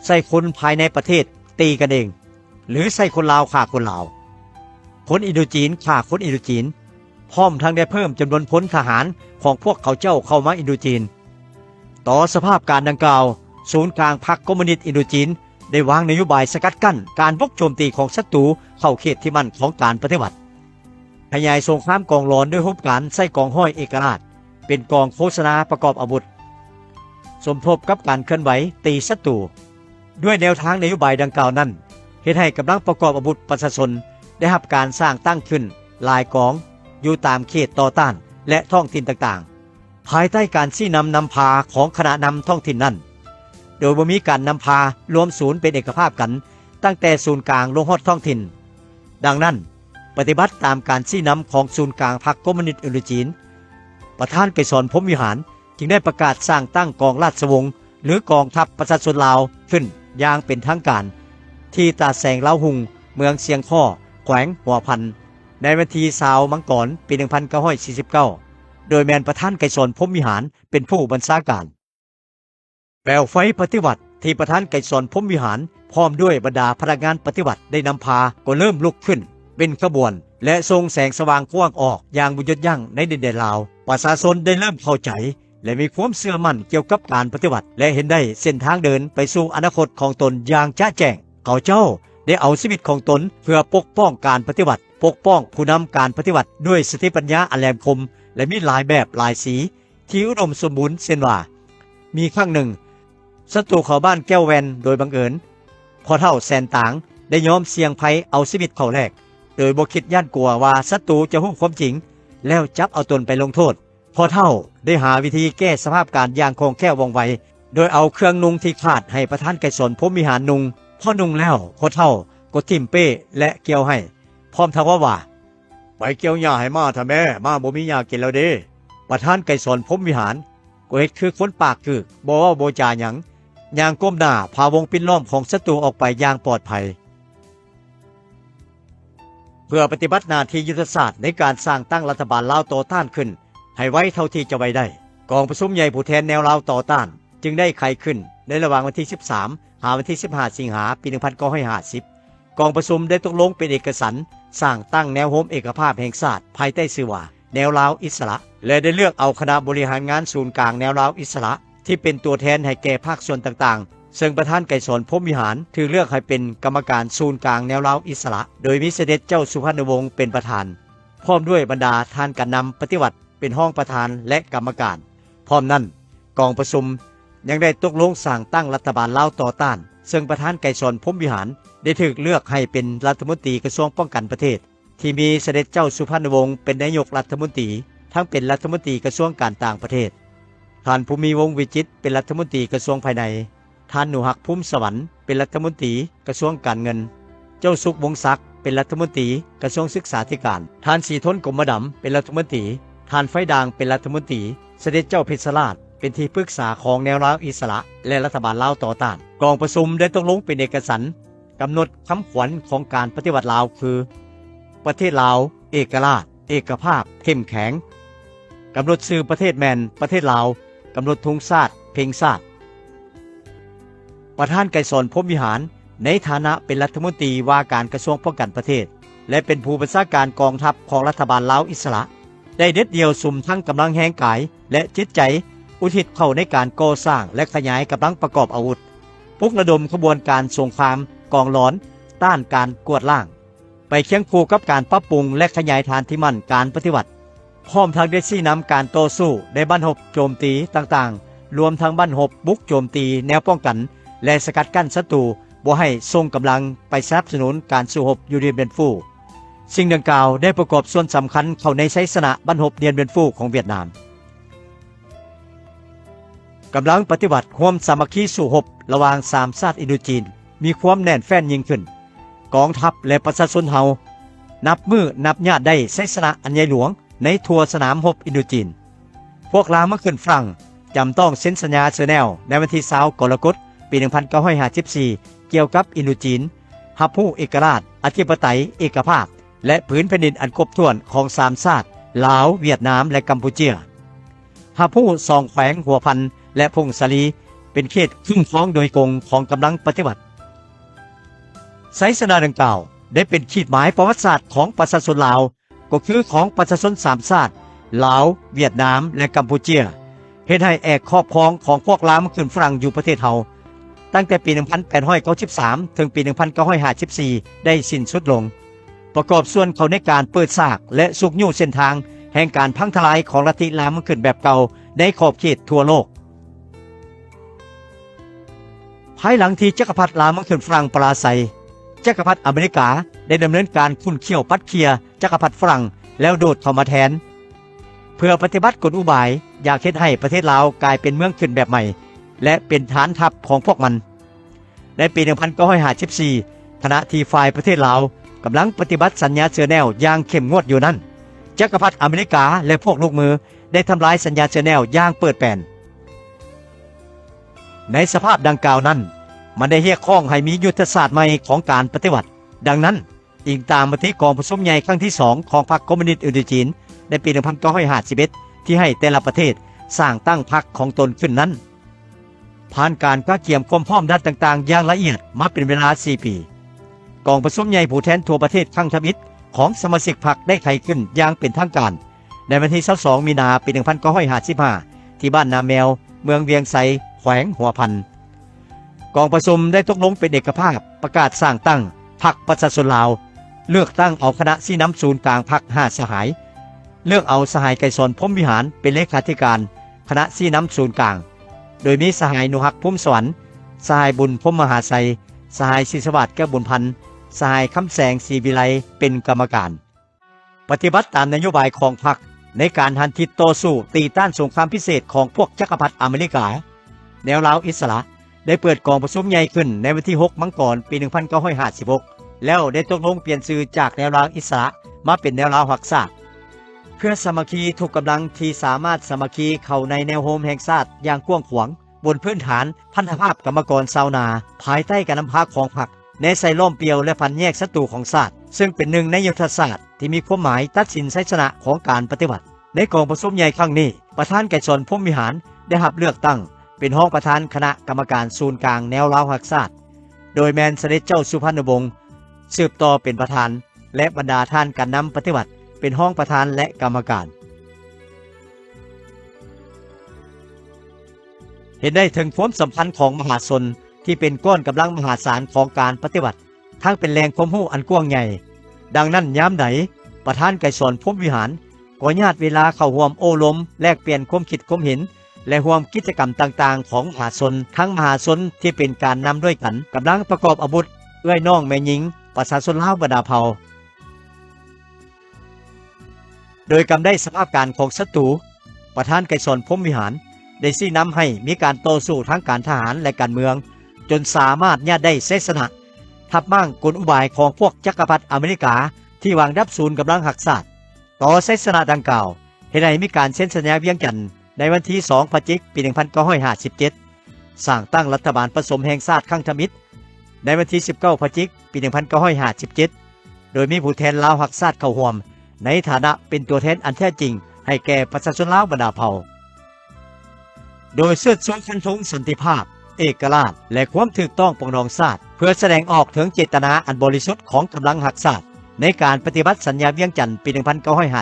ใส่คนภายในประเทศตีกันเองหรือใส่คนลาวฆ่าคนลาวคนอินโดจีนฆ่าคนอินโดจีนพร้อมทั้งได้เพิ่มจำนวนพลทหารของพวกเขาเจ้าเข้ามาอินโดจีนต่อสภาพการดังกล่าวศูนย์กลางพรรคคอมมิวนิสต์อินโดจีนได้วางนโยบายสกัดกั้นการบุกโจมตีของศัตรูเข้าเขตที่มั่นของการปฏิวัติขยายสงครามกองร้อนด้วยรูปการใส่กองห้อยเอกราชเป็นกองโฆษณาประกอบอาวุธสมทบกับการเคลื่อนไหวตีศัตรูด้วยแนวทางนโยบายดังกล่าวนั้นเฮ็ดให้กำลังประกอบอาวุธประชาชนได้รับการสร้างตั้งขึ้นหลายกองอยู่ตามเขตต่อต้านและท้องถิ่นต่างๆภายใต้การชี้นำพาของคณะนำท้องถิ่นนั้นโดยบ่มีการนำพารวมศูนย์เป็นเอกภาพกันตั้งแต่ศูนย์กลางลงฮอดท้องถิ่นดังนั้นปฏิบัติตามการชี้นำของศูนย์กลางพรรคคอมมิวนิสต์อินโดจีนประธานไกรสอนพรหมวิหารจึงได้ประกาศสร้างตั้งกองราชวงศ์หรือกองทัพประชาชนลาวขึ้นอย่างเป็นทางการที่ตาแสงเล่าหุงเมืองเสียงข้อแขวงหัวพันในวันที่20 มังกร ปี 1949 โดยแมนประธานไกรสอนพรหมวิหารเป็นผู้บัญชาการแปลวไฟปฏิวัติที่ประธานไกรสอนพรหมวิหารพร้อมด้วยบรรดาพนักงานปฏิวัติได้นำพาก็เริ่มลุกขึ้นเป็นขบวนและทรงแสงสว่างกว้างออกอย่างบุญยดยั่งในดินแดนลาวประชาชนได้เริ่มเข้าใจและมีความเชื่อมั่นเกี่ยวกับการปฏิวัติและเห็นได้เส้นทางเดินไปสู่อนาคตของตนอย่างแจ้งแจ้งเขาเจ้าได้เอาชีวิตของตนเพื่อปกป้องการปฏิวัติปกป้องผู้นำการปฏิวัติด้วยสติปัญญาอันแหลมคมและมีหลายแบบหลายสีที่อุดมสมบูรณ์เช่นว่ามีครั้งหนึ่งศัตรูเข้าบ้านแก้วแวนโดยบังเอิญพอเท่าแสนต่างได้ยอมเสี่ยงภัยเอาชีวิตเข้าแลกโดยบ่คิดย่านกลัวว่าศัตรูจะรู้ความจริงแล้วจับเอาตนไปลงโทษพอเท่าได้หาวิธีแก้สภาพการอย่างคล่องแคล่วว่องไวโดยเอาเครื่องนุ่งที่ขาดให้ประธานไกรสอนพรหมวิหารนุ่งพอนุ่งแล้วพอเท่าก็ทิ่มเป้และเกี่ยวให้พร้อมทั้งว่าไปเกี่ยวหญ้าให้มาถ้าแม่มาบ่มีหญ้ากินแล้วเด้ประธานไกรสอนพรหมวิหารก็เฮ็ดคือคนปากกึกบ่เว้าบ่จาหยังย่างก้มหน้าพาวงปินล้อมของศัตรูออกไปอย่างปลอดภัย เพื่อปฏิบัติหน้าที่ยุทธศาสตร์ในการสร้างตั้งรัฐบาลลาวต่อต้านขึ้นให้ไว้เท่าที่จะไว้ได้กองประชุมใหญ่ผู้แทนแนวลาวต่อต้านจึงได้ไขขึ้นในระหว่างวันที่ 13 หาวันที่ 15 สิงหาคม ปี 1950 กองประชุมได้ตกลงเป็นเอกสารสร้างตั้งแนวโฮมเอกภาพแห่งชาติภายใต้ชื่อว่าแนวลาวอิสระและได้เลือกเอาคณะบริหารงานศูนย์กลางแนวลาวอิสระที่เป็นตัวแทนให้แก่ภาคส่วนต่างๆซึ่งประธานไกรสอนพรหมวิหารถือเลือกให้เป็นกรรมการศูนย์กลางแนวลาวอิสระโดยมีเสด็จเจ้าสุพรรณวงศ์เป็นประธานพร้อมด้วยบรรดาท่านการนำปฏิวัติเป็นห้องประธานและกรรมการพร้อมนั้นกองประชุมยังได้ตกลงสร้างตั้งรัฐบาลลาวต่อต้านซึ่งประธานไกรสอนพรหมวิหารได้ถูกเลือกให้เป็นรัฐมนตรีกระทรวงป้องกันประเทศที่มีเสด็จเจ้าสุพรรณวงศ์เป็นนายกรัฐมนตรีทั้งเป็นรัฐมนตรีกระทรวงการต่างประเทศท่านภูมิวงศ์วิจิตรเป็นรัฐมนตรีกระทรวงภายในท่านหนูหักพุ่มสวรรค์เป็นรัฐมนตรีกระทรวงการเงินเจ้าสุขวงศ์ศักดิ์เป็นรัฐมนตรีกระทรวงศึกษาธิการท่านสีทนกรมดำเป็นรัฐมนตรีท่านไฟด่างเป็นรัฐมนตรีเสด็จเจ้าเพชรราชเป็นที่ปรึกษาของแนวลาวอิสระและรัฐบาลลาวต่อต้านกองประชุมได้ตกลงเป็นเอกสารกำหนดคำขวัญของการปฏิวัติลาวคือประเทศลาวเอกราชเอกภาพเข้มแข็งกำหนดชื่อประเทศแมนประเทศลาวกำหนดธงชาติเพลงชาติประธานไกรสอนพรหมวิหารในฐานะเป็นรัฐมนตรีว่าการกระทรวงป้องกันประเทศและเป็นผู้บัญชาการกองทัพของรัฐบาลลาวอิสระได้เด็ดเดี่ยวสุ่มทั้งกำลังแห่งกายและจิตใจอุทิศเข้าในการก่อสร้างและขยายกำลังประกอบอาวุธปลุกระดมขบวนการสงครามกองร้อนต้านการกวดล้างไปเคียงคู่กับการปรับปรุงและขยายฐานที่มั่นการปฏิวัติพร้อมทั้งได้ชี้นำการต่อสู้ในบั้นหบโจมตีต่างๆรวมทั้งบั้นหบบุกโจมตีแนวป้องกันและสกัดกั้นศัตรูบ่ให้ส่งกำลังไปสนับสนุนการสู้รบอยู่เดียนเบนฟูสิ่งดังกล่าวได้ประกอบส่วนสำคัญเข้าในชัยชนะบั้นหบเดียนเบนฟูของเวียดนามกำลังปฏิบัติร่วมสามัคคีสู้รบระหว่างสามชาติอินโดจีนมีความแน่นแฟ้นยิ่งขึ้นกองทัพและประชาชนเฮานับมือนับญาติได้ชัยชนะอันใหญ่หลวงในทั่วสนามรบอินโดจีนพวกลาวมาขึ้นฝรั่งจำต้องเซ็นสัญญาเซแนลในวันที่20 กรกฎาคม ปี 1954 เกี่ยวกับอินโดจีนรับรู้เอกราชอธิปไตยเอกภาพและผืนแผ่นดินอันครบถ้วนของสามชาติลาวเวียดนามและกัมพูชารับรู้สองแขวงหัวพันและพงศาลีเป็นเขตคุ้มครองโดยกงของกำลังปฏิวัติชัยชนะดังกล่าวได้เป็นขีดหมายประวัติศาสตร์ของประชาชนลาวก็คือของประชาชนสามชาติลาวเวียดนามและกัมพูชาเฮ็ดให้แอกครอบครองของพวกลาวมาขึ้นฝรั่งอยู่ประเทศเฮาตั้งแต่ปี 1893 ถึงปี 1954 ได้สิ้นสุดลงประกอบส่วนเขาในการเปิดฉากและสุกยู่เส้นทางแห่งการพังทลายของลัทธิลามขึ้นแบบเก่าในขอบเขตทั่วโลกภายหลังที่จักรพรรดิลามขึ้นฝรั่งปราศัยจักรพรรดิอเมริกาได้ดำเนินการคุ้นเคี่ยวปัดเคียจักรพรรดิฝรั่งแล้วโดดเข้ามาแทนเพื่อปฏิบัติกลอุบายอยากเฮ็ดให้ประเทศลาวกลายเป็นเมืองขึ้นแบบใหม่และเป็นฐานทัพของพวกมันในปี 1954 ขณะที่ฝ่ายประเทศลาวกำลังปฏิบัติสัญญาเชอร์แนลอย่างเข้มงวดอยู่นั้นจักรพรรดิอเมริกาและพวกลูกมือได้ทำลายสัญญาเชอร์แนลอย่างเปิดแปนในสภาพดังกล่าวนั้นมันได้เรียกร้องให้มียุทธศาสตร์ใหม่ของการปฏิวัติดังนั้นอิงตามมติกองประชุมใหญ่ครั้งที่ 2 ของพรรคคอมมิวนิสต์อินโดจีนในปี 1951 ที่ให้แต่ละประเทศสร้างตั้งพรรคของตนขึ้นนั้นผ่านการกระเกียมความพร้อมด้านต่างๆอย่างละเอียดมาเป็นเวลา 4 ปีกองประชุมใหญ่ผู้แทนทั่วประเทศครั้งทมิตรของสมาชิกพรรคได้ไขขึ้นอย่างเป็นทางการในวันที่ 22 มีนาคม ปี 1955 ที่บ้านนาแมวเมืองเวียงไซแขวงหัวพันกองประชุมได้ตกลงเป็นเอกภาพประกาศสร้างตั้งพรรคประชาชนลาวเลือกตั้งเอาคณะชี้นำศูนย์กลางพรรค5 สหายเลือกเอาสหายไกรสอนพรหมวิหารเป็นเลขาธิการคณะชี้นำศูนย์กลางโดยมีสหายหนูหักพุ่มสวรรค์สหายบุญพรหมมหาไสยสหายศิสวัสดิ์แก้วบุญพันธ์สหายคำแสงศรีวิไลเป็นกรรมการปฏิบัติตามนโยบายของพรรคในการหันทิศต่อสู้ตีต้านสงครามพิเศษของพวกจักรพรรดิอเมริกาแนวลาวอิสระได้เปิดกองประชุมใหญ่ขึ้นในวันที่ 6 มังกร ปี 1956 แล้วได้ตกลงเปลี่ยนชื่อจากแนวลาวอิสระมาเป็นแนวลาวรักษาเพื่อสามัคคีทุกกำลังที่สามารถสามัคคีเข้าในแนวโฮมแห่งชาติอย่างกว้างขวางบนพื้นฐานพันธภาพกรรมกรชาวนาภายใต้การนำพาของพรรคในใส่ล้อมเปียวและพันแยกศัตรูของชาติ ซึ่งเป็นหนึ่งในยุทธศาสตร์ที่มีความหมายตัดสินชัยชนะของการปฏิบัติในกองประชุมใหญ่ครั้งนี้ประธานไกรสอนพรหมวิหารได้รับเลือกตั้งเป็นรองประธานคณะกรรมการศูนย์กลางแนวลาวหักษาโดยแมนเสด็จเจ้าสุพรรณวงศ์สืบต่อเป็นประธานและบรรดาท่านการนำปฏิบัติเป็นรองประธานและกรรมการเห็นได้ถึงความสัมพันธ์ของมหาชนที่เป็นก้อนกำลังมหาศาลของการปฏิบัติทั้งเป็นแรงความรู้อันกว้างใหญ่ดังนั้นยามใดประธานไกรสอนพรหมวิหารก็ญาติเวลาเข้าร่วมโอลมแลกเปลี่ยนความคิดความเห็นและร่วมกิจกรรมต่างๆของมหาชนทั้งมหาชนที่เป็นการนำด้วยกันกำลังประกอบอาวุธเอื้อยน้องแม่หญิงประชาชนลาวบรรดาเผ่าโดยกำได้สภาพการของศัตรูประธานไกรสอนพรหมวิหารได้ชี้นำให้มีการต่อสู้ทั้งการทหารและการเมืองจนสามารถญาติได้เสสนะทับมั่งกลอุบายของพวกจักรพรรดิอเมริกาที่วางดับศูนย์กำลังหักษาต่อเสสนะดังกล่าวเหตุใดมีการเซ็นสัญญาเวียงจันทน์ในวันที่2 พฤศจิกายน ปี 1957 สร้างตั้งรัฐบาลผสมแห่งชาติครั้งทมิตรในวันที่ 19 พฤศจิกายน ปี 1957 โดยมีผู้แทนลาวหักษาเข้าร่วมในฐานะเป็นตัวแทนอันแท้จริงให้แก่ประชาชนลาวบรรดาเผ่าโดยเชิดชูคันธงสันติภาพเอกราชและความถูกต้องปกครองชาติเพื่อแสดงออกถึงเจตนาอันบริสุทธิ์ของกำลังหักษาในการปฏิบัติสัญญาเวียงจันทน์ปี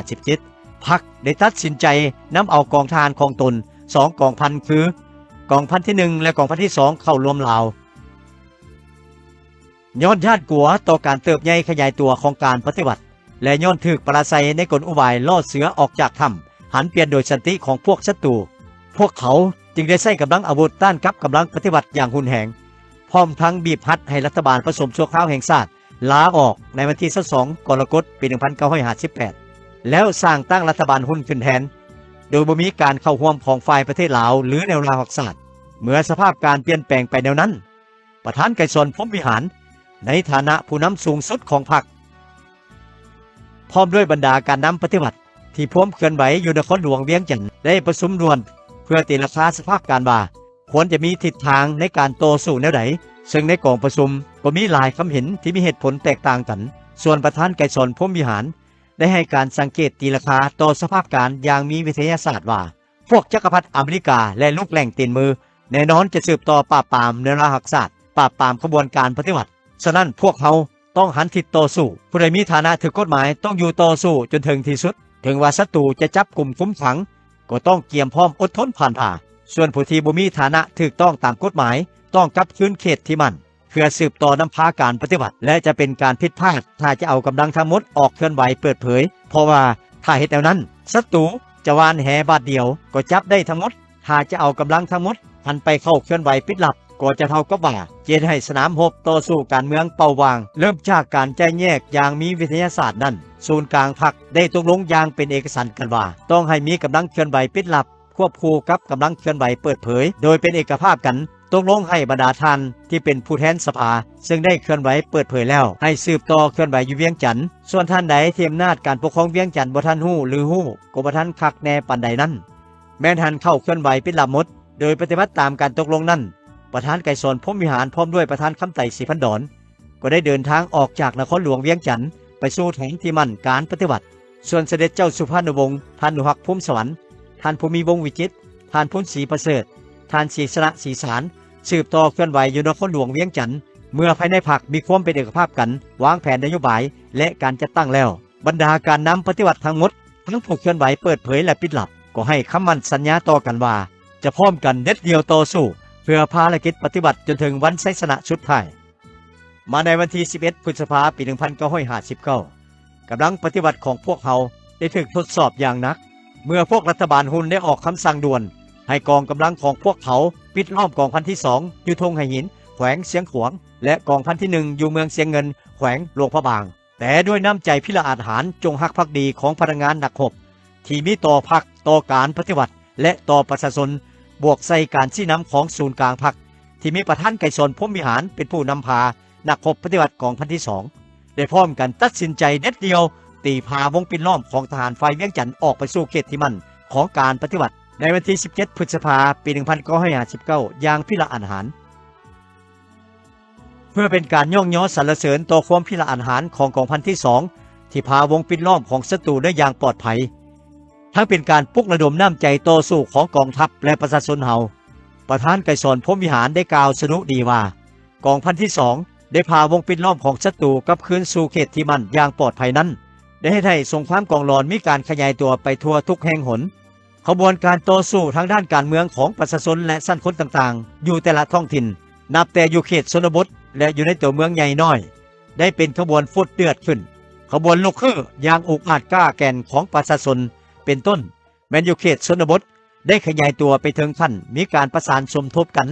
1957 พรรคได้ตัดสินใจนำเอากองทหารของตน2 กองพันคือกองพันที่ 1 และกองพันที่ 2 เข้ารวมลาวย้อนญาติกลัวต่อการเติบใหญ่ขยายตัวของการปฏิบัติและย้อนถึกปราศัยในกลอุบายล่อเสือออกจากถ้ำหันเปลี่ยนโดยสันติของพวกศัตรูพวกเขาจึงได้ใช้กำลังอาวุธต้านกับกำลังปฏิบัติอย่างหุนแหงพร้อมทั้งบีบฮัดให้รัฐบาลผสมชั่วคราวแห่งชาติลาออกในวันที่ 22 กรกฎาคม ปี 1958 แล้วสร้างตั้งรัฐบาลหุ้นขึ้นแทนโดยบ่มีการเข้าร่วมของฝ่ายประเทศลาวหรือแนวลาวหักษาเมื่อสภาพการเปลี่ยนแปลงไปแนวนั้นประธานไกรสอนพรหมวิหารในฐานะผู้นำสูงสุดของพรรคพร้อมด้วยบรรดาการนำปฏิบัติที่พร้อมเคลื่อนไหวอยู่นครหลวงเวียงจันทน์ได้ประชุมด่วนเพื่อตีราคาสภาพการว่าควรจะมีทิศทางในการต่อสู้แนวใดซึ่งในกองประชุมก็มีหลายความเห็นที่มีเหตุผลแตกต่างกันส่วนประธานไกรสอนพรหมวิหารได้ให้การสังเกตตีราคาต่อสภาพการอย่างมีวิทยาศาสตร์ว่าพวกจักรพรรดิอเมริกาและลูกแหล่งตีนมือแน่นอนจะสืบต่อปราบปรามแนวลาวหักษาปราบปรามขบวนการปฏิวัติฉะนั้นพวกเขาต้องหันทิศต่อสู้ผู้ใดมีฐานะถือกฎหมายต้องอยู่ต่อสู้จนถึงที่สุดถึงว่าศัตรูจะจับกลุ่มคุมขังก็ต้องเกียมพร้อมอดทนผ่านผ่าส่วนผู้ที่บ่มีฐานะถูกต้องตามกฎหมายต้องกลับคืนเขตที่มันเพื่อสืบต่อนำพาการปฏิบัติและจะเป็นการผิดพลาดถ้าจะเอากำลังทั้งหมดออกเคลื่อนไหวเปิดเผยเพราะว่าถ้าเหตุแล้วนั้นศัตรูจะวานแหบาดเดียวก็จับได้ทั้งหมดถ้าจะเอากำลังทั้งหมดหันไปเข้าเคลื่อนไหวปิดลับก็จะเท่ากับว่าเจนให้สนามรบต่อสู้การเมืองเป่าวางเริ่มจากการแจ้งแยกอย่างมีวิทยาศาสตร์นั้นศูนย์กลางพรรคได้ตกลงอย่างเป็นเอกสารกันว่าต้องให้มีกำลังเคลื่อนไหวปิดลับควบคู่กับกำลังเคลื่อนไหวเปิดเผยโดยเป็นเอกภาพกันตกลงให้บรรดาท่านที่เป็นผู้แทนสภาซึ่งได้เคลื่อนไหวเปิดเผยแล้วให้สืบต่อเคลื่อนไหวอยู่เวียงจันทน์ส่วนท่านใดที่อำนาจการปกครองเวียงจันทน์บ่ทันฮู้หรือฮู้ก็บ่ทันคักแน่ปานใดนั้นแม้ท่านเข้าเคลื่อนไหวปิดลับหมดโดยปฏิบัติตามการตกลงนั้นประธานไกรสอนพรหมวิหารพร้อมด้วยประธานคำไต่ศรีพันดอนก็ได้เดินทางออกจากนครหลวงเวียงจันทน์ไปสู่แถงที่มั่นการปฏิบัติส่วนเสด็จเจ้าสุพรรณวงศ์ท่านอนุรักษ์ภูมิสวรรค์ท่านภูมิวงศ์วิจิตรท่านพุนศรีประเสริฐท่านศรีสระศรีสารสืบต่อเคลื่อนไหวอยู่นครหลวงเวียงจันทน์เมื่อภายในพรรคมีความเป็นเอกภาพกันวางแผนนโยบายและการจัดตั้งแล้วบรรดาการนำปฏิบัติทั้งหมดทั้งผู้เคลื่อนไหวเปิดเผยและปิดลับก็ให้คำมั่นสัญญาต่อกันว่าจะพร้อมกันเด็ดเดียวต่อสู้เพื่อภารกิจปฏิบัติจนถึงวันชัยชนะสุดท้ายมาในวันที่ 11 พฤษภาคม ปี 1959 กำลังปฏิบัติของพวกเขาได้ถูกทดสอบอย่างหนักเมื่อพวกรัฐบาลฮุนได้ออกคำสั่งด่วนให้กองกำลังของพวกเขาปิดล้อมกองพันที่ 2 อยู่ทงไหหินแขวงเสียงขวางและกองพันที่ 1 อยู่เมืองเสียงเงินแขวงหลวงพระบางแต่ด้วยน้ำใจพิละอาหารจงฮักภักดีของพนักงานนักรบที่มีต่อพรรคต่อการปฏิบัติและต่อประชาชนบวกใส่การชี้นำของศูนย์กลางพรรคที่มีประธานไกรสอนพรหมวิหารเป็นผู้นำพานักรบปฏิบัติกองพันที่ 2ได้พร้อมกันตัดสินใจเด็ดเดียวตีพาวงปิดล้อมของทหารฝ่ายเวียงจันทน์ออกไปสู่เขตที่มั่นของการปฏิบัติในวันที่ 17 พฤษภาคม ปี 1959 อย่างพิละอาหาร พื่อเป็นการย่องย้อสรรเสริญต่อความพิละอาหารของกองพันที่2ที่พาวงปิดล้อมของศัตรูได้อย่างปลอดภัยทั้งเป็นการปลุกระดมน้ำใจต่อสู้ของกองทัพและประชาชนเฮาประธานไกรสอนพรหมวิหารได้กล่าวสนุดีว่ากองพันที่2ได้พาวงปิดล้อมของศัตรูกลับคืนสู่เขตที่มั่นอย่างปลอดภัยนั้นได้ให้สงครามกองรอนมีการขยายตัวไปทั่วทุกแห่งหนขบวนการต่อสู้ทางด้านการเมืองของประชาชนและสังคมต่างๆอยู่แต่ละท้องถิ่นนับแต่อยู่เขตชนบทและอยู่ในตัวเมืองใหญ่น้อยได้เป็นขบวนฟุดเดือดขึ้นขบวนลุกฮืออย่างอุกอาจกล้าแก่นของประชาชนเป็นต้นแม้นอยู่เขตชนบทได้ขยายตัวไปถึงขั้นมีการประสานสมทบกัน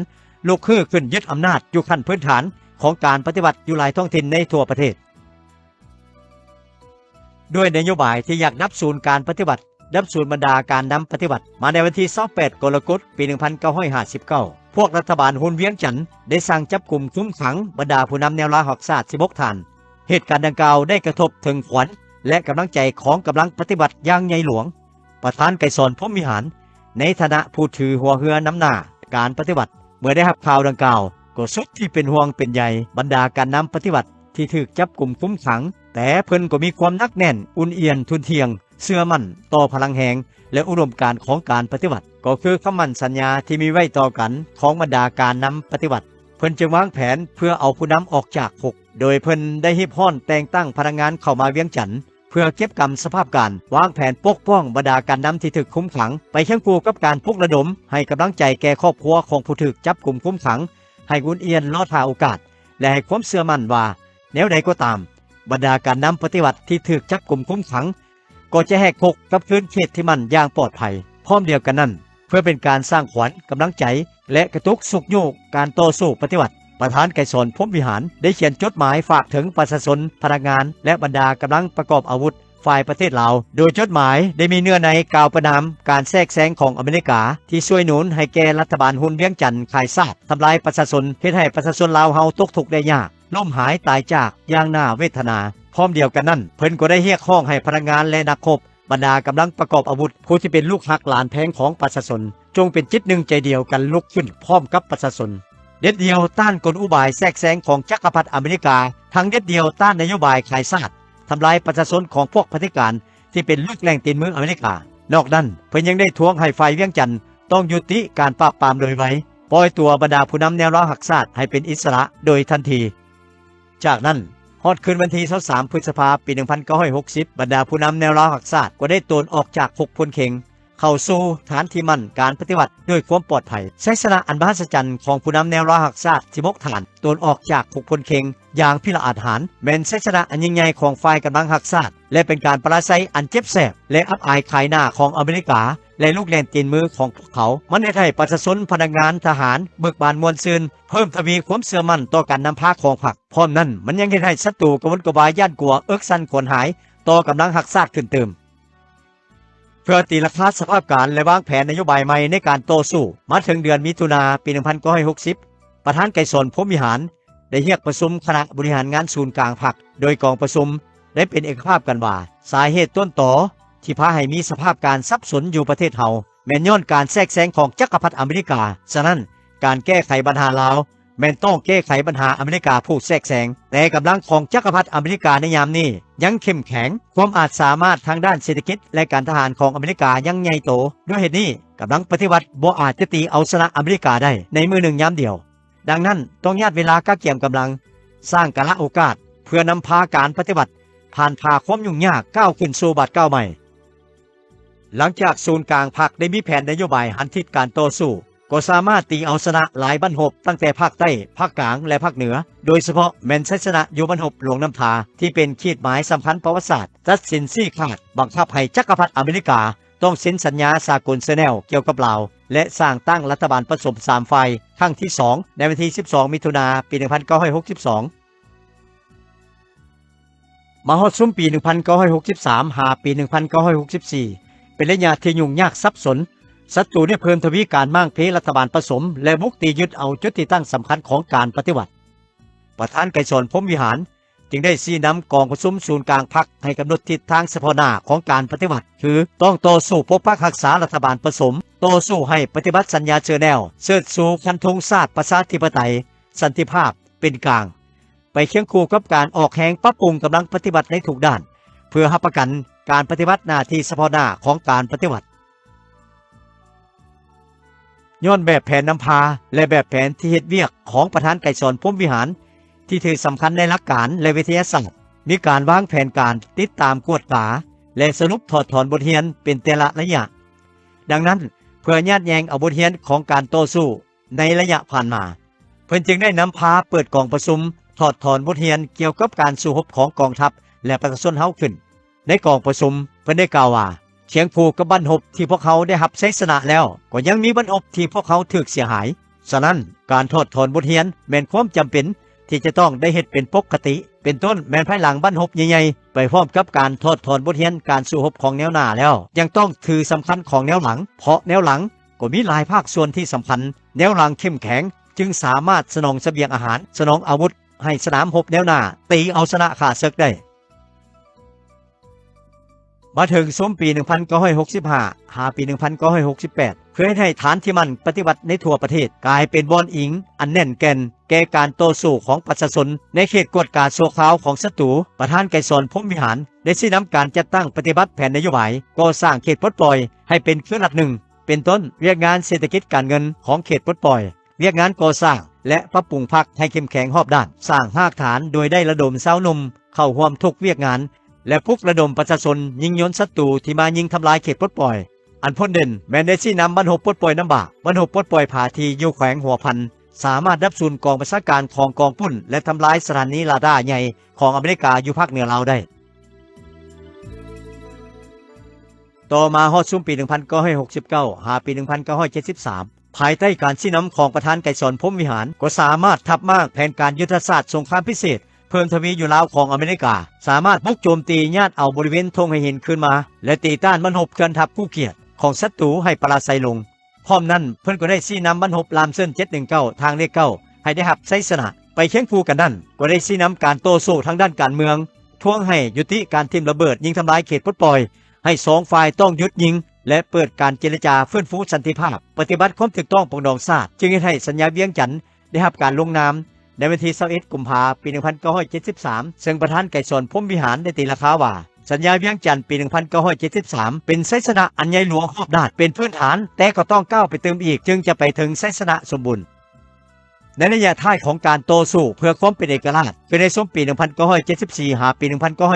ลุกฮือขึ้นยึดอำนาจอยู่ขั้นพื้นฐานของการปฏิบัติอยู่หลายท้องถิ่นในทั่วประเทศด้วยนโยบายที่อยากนับศูนย์การปฏิบัตินับศูนย์บรรดาการนำปฏิบัติมาในวันที่28กรกฎาคมปี 1959พวกรัฐบาลฮุนเวียงจันทน์ได้สั่งจับกุมคุมขังบรรดาผู้นำแนวราหอกศาสตร์16ท่านเหตุการณ์ดังกล่าวได้กระทบถึงขวัญและกำลังใจของกำลังปฏิบัติอย่างใหญ่หลวงประธานไกรสอนพรหมวิหารในฐานะผู้ถือหัวเรือน้ำหน้าการปฏิบัติเมื่อได้รับข่าวดังกล่าวก็สุดที่เป็นห่วงเป็นใยบรรดาการนำปฏิบัติที่ถูกจับกุมคุมขังแต่เพิ่นก็มีความนักแน่นอุ่นเอียนทุนเทียงเชื่อมั่นต่อพลังแห่งและอุดมการณ์ของการปฏิบัติก็คือคำมั่นสัญญาที่มีไว้ต่อกันของบรรดาการนำปฏิบัติเพิ่นจึงวางแผนเพื่อเอาผู้นำออกจากคุกโดยเพิ่นได้ฮิบฮ้อนแต่งตั้งพนักงานเข้ามาเวียงจันทน์เพื่อเก็บกำสภาพการวางแผนปกป้องบรรดาการนำที่ถูกคุมขังไปเคียงคู่กับการปลุกระดมให้กำลังใจแก่ครอบครัวของผู้ถูกจับกุมคุมขังให้อุ่นเอียนรอท่าโอกาสและให้ความเชื่อมั่นว่าแนวใดก็ตามบรรดาการนำปฏิบัติที่ถูกจับกุมคุมขังก็จะแหกคุกกับคืนเขตที่มันอย่างปลอดภัยพร้อมเดียวกันนั้นเพื่อเป็นการสร้างขวัญกำลังใจและกระตุกสุกโยกการต่อสู้ปฏิบัติประธานไกรสอนพรหมวิหารได้เขียนจดหมายฝากถึงประชาชนพนักงานและบรรดากำลังประกอบอาวุธฝ่ายประเทศลาวโดยจดหมายได้มีเนื้อในกล่าวประณามการแทรกแซงของอเมริกาที่ช่วยหนุนให้แก่รัฐบาลฮุนเวียงจันทน์ขายซากทำลายประชาชนเฮ็ดให้ประชาชนลาวเฮาตกทุกข์ได้ยากล้มหายตายจากอย่างน่าเวทนาพร้อมเดียวกันนั้นเพิ่นก็ได้เรียกร้องให้พนักงานและนักรบบรรดากำลังประกอบอาวุธผู้ที่เป็นลูกหักหลานแพงของประชาชนจงเป็นจิตหนึ่งใจเดียวกันลุกขึ้นพร้อมกับประชาชนเด็ดเดียวต้านกลอุบายแทรกแซงของจักรพรรดิอเมริกาทั้งเด็ดเดียวต้านนโยบายขายชาติทำลายประชาชนของพวกเผด็จการที่เป็นลูกแรงตีนมืออเมริกานอกนั้นเพิ่นยังได้ทวงให้ฝ่ายเวียงจันทน์ต้องยุติการปราบปรามโดยไวปล่อยตัวบรรดาผู้นำแนวราหักชาติให้เป็นอิสระโดยทันทีจากนั้นฮอดคืนวันที่23พฤษภาคมปี 1960บรรดาผู้นำแนวราหักชาติก็ได้โตนออกจากคุกพลเข็งเข้าสู่ฐานที่มั่นการปฏิบัติด้วยความปลอดภัยชัยชนะอันมหัศจรรย์ของผู้นำแนวราหักชาติ16ฐานโตนออกจากคุกพลเข็งอย่างพิละอาหารแม้นชัยชนะอันยิ่งใหญ่ของฝ่ายกำลังหักชาติและเป็นการปราศัยอันเจ็บแสบและอับอายขายหน้าของอเมริกาและลูกแลนตีนมือของพวกเขามันได้ให้ประชาชนพนักงานทหารเบิกบานมวลซืนเพิ่มทวีความเชื่อมั่นต่อการนำพาของพรรคพร้อมนั้นมันยังให้ศัตรูกระวนกระวายย่านกลัวเอิกสันขวนหายต่อกำลังหักชาติขึ้นเติมเพื่อตีราคาสภาพการและวางแผนนโยบายใหม่ในการต่อสู้มาถึงเดือนมิถุนายนปี 1960ประธานไกรสอนพรหมวิหารได้เรียกประชุมคณะบริหารงานศูนย์กลางพรรคโดยกองประชุมได้เป็นเอกภาพกันว่าสาเหตุต้นตอที่พาให้มีสภาพการสับสนอยู่ประเทศเฮาแม่นย้อนการแทรกแซงของจักรพรรดิอเมริกาฉะนั้นการแก้ไขปัญหาลาวแม่นต้องแก้ไขปัญหาอเมริกาผู้แทรกแซงแต่กำลังของจักรพรรดิอเมริกาในยามนี้ยังเข้มแข็งความอาจสามารถทางด้านเศรษฐกิจและการทหารของอเมริกายังใหญ่โตด้วยเหตุนี้กำลังปฏิวัติบ่อาจจะตีเอาชนะอเมริกาได้ในมือหนึ่งยามเดียวดังนั้นต้องญาติเวลาก้าเกี่ยมกำลังสร้างกาลโอกาสเพื่อนำพาการปฏิบัติผ่านผ่าความยุ่งยากก้าวขึ้นสู่บัดก้าวใหม่หลังจากศูนย์กลางพรรคได้มีแผนนโยบายหันทิศการต่อสู้ก็สามารถตีเอาชนะหลายบรรพบตั้งแต่ภาคใต้ภาคกลางและภาคเหนือโดยเฉพาะแมนชัยชนะอยู่บรรพบหลวงน้ำทาที่เป็นขีดหมายสำคัญประวัติศาสตร์ตัดสินชี้ขาดบังคับให้จักรพรรดิอเมริกาต้องเซ็นสัญญาสากลเซเนลเกี่ยวกับลาวและสร้างตั้งรัฐบาลผสม3ฝ่ายครั้งที่2ในวันที่12มิถุนายนปี 1962มาฮอดซุ้มปี 1963 หาปี 1964 เป็นระยะที่ยุ่งยากซับซ้อนศัตรูได้เพิ่มทวีการมั่งเพรัฐบาลผสมและบุกตียึดเอาจุดที่ตั้งสำคัญของการปฏิวัติประธานไกรสอนพรหมวิหารจึงได้ชี้นำกองประชุมศูนย์กลางพรรคให้กำหนดทิศทางเฉพาะหน้าของการปฏิวัติคือต้องต่อสู้ปกปักรักษารัฐบาลผสมต่อสู้ให้ปฏิบัติสัญญาเชิญแนวเชิดสู่คันธงชาติประชาธิปไตยสันติภาพเป็นกลาง ไปเคียงคู่กับการออกแหงปรับปรุงกำลังปฏิบัติในทุกด้านเพื่อรับประกันการปฏิบัติหน้าที่เฉพาะหน้าของการปฏิบัติย้อนแบบแผนนำพาและแบบแผนที่เฮ็ดเวียกของประธานไกรสอนพรหมวิหารที่ถือสำคัญในหลักการและวิทยาศาสตร์มีการวางแผนการติดตามกวดกาและสรุปถอดถอนบทเรียนเป็นแต่ละระยะดังนั้นเพื่อญาติแยงเอาบทเรียนของการต่อสู้ในระยะผ่านมาเพิ่นจึงได้นำพาเปิดกองประชุมถอดถอนบทเรียนเกี่ยวกับการสู้รบของกองทัพและประชาชนเฮาขึ้นในกองประชุมเพิ่นได้กล่าวว่าเชียงภูกับบั้นหบที่พวกเขาได้รับชัยชนะแล้วก็ยังมีบั้นหบที่พวกเขาถูกเสียหายฉะนั้นการถอดถอนบทเรียนแม่นความจำเป็นที่จะต้องได้เฮ็ดเป็นปกติเป็นต้นแม้นภายหลังบั้นหบใหญ่ๆไปพร้อมกับการถอดถอนบทเรียนการสู้รบของแนวหน้าแล้วยังต้องถือสำคัญของแนวหลังเพราะแนวหลังก็มีหลายภาคส่วนที่สำคัญแนวหลังเข้มแข็งจึงสามารถสนองเสบียงอาหารสนองอาวุธให้สนามรบแนวหน้าตีเอาชนะข้าศึกได้มาถึงสมปี 1965 หาปี 1968 เพื่อให้ฐานที่มั่นปฏิบัติในทั่วประเทศกลายเป็นบอนอิงอันแน่นแก่นแก่การต่อสู้ของประชาชนในเขตกวดกาชั่วคราวของศัตรูประธานไกรสอนพรหมวิหารได้ชี้นำการจัดตั้งปฏิบัติแผนนโยบายก่อสร้างเขตปลดปล่อยให้เป็นเครื่องหลักหนึ่งเป็นต้นเรียกงานเศรษฐกิจการเงินของเขตปลดปล่อยเรียกงานก่อสร้างและปรับปรุงพรรคให้เข้มแข็งรอบด้านสร้างรากฐานโดยได้ระดมชาวหนุ่มเข้าร่วมทุกเวียกงานและปลุกระดมประชาชนยิงยนต์ศัตรูที่มายิงทำลายเขตปลดปล่อยอันพ้นเด่นแม้ได้ชี้นำบั้นหบปลดปล่อยน้ำบากบั้นหบปลดปล่อยผาทีอยู่แขวงหัวพันสามารถรับสูญกองประชาการของกองปุ้นและทำลายสถานีราดาร์ใหญ่ของอเมริกาอยู่ภาคเหนือลาวได้ต่อมาฮอดซุมปี 1969 หาปี 1973 ภายใต้การชี้นำของประธานไกรสอนพรหมวิหารก็สามารถทับมากแผนการยุทธศาสตร์สงครามพิเศษเพิ่มทวีอยู่ลาวของอเมริกาสามารถบุกโจมตีญาติเอาบริเวณธงให้เห็นขึ้นมาและตีต้านบั้นหบเคลื่อนทัพคู่เกียรติของศัตรูให้ปราศัยลงพร้อมนั้นเพิ่นก็ได้ชี้นำบั้นหบลามเส้น719ทางเลข9ให้ได้รับชัยชนะไปเคียงคู่กันนั้นก็ได้ชี้นำการโต้สู้ทางด้านการเมืองทวงให้ยุติการทิ่มระเบิดยิงทำลายเขตปลดปล่อยให้สองฝ่ายต้องหยุดยิงและเปิดการเจรจาฟื้นฟูสันติภาพปฏิบัติความถูกต้องปกป้องชาติจึงให้สัญญาเวียงจันทน์ได้รับการลงนามในวันที่21กุมภาพันธ์ปี 1973 ซึ่งประธานไกรสอนพรหมวิหารได้ตีราคาว่าสัญญาเวียงจันทน์ปี 1973 เป็นชัยชนะอันใหญ่หลวงรอบด้านเป็นพื้นฐานแต่ก็ต้องก้าวไปเติมอีกจึงจะไปถึงชัยชนะสมบูรณ์ในระยะท้ายของการต่อสู้เพื่อความเป็นเอกราชคือในช่วงปี 1974 หาปี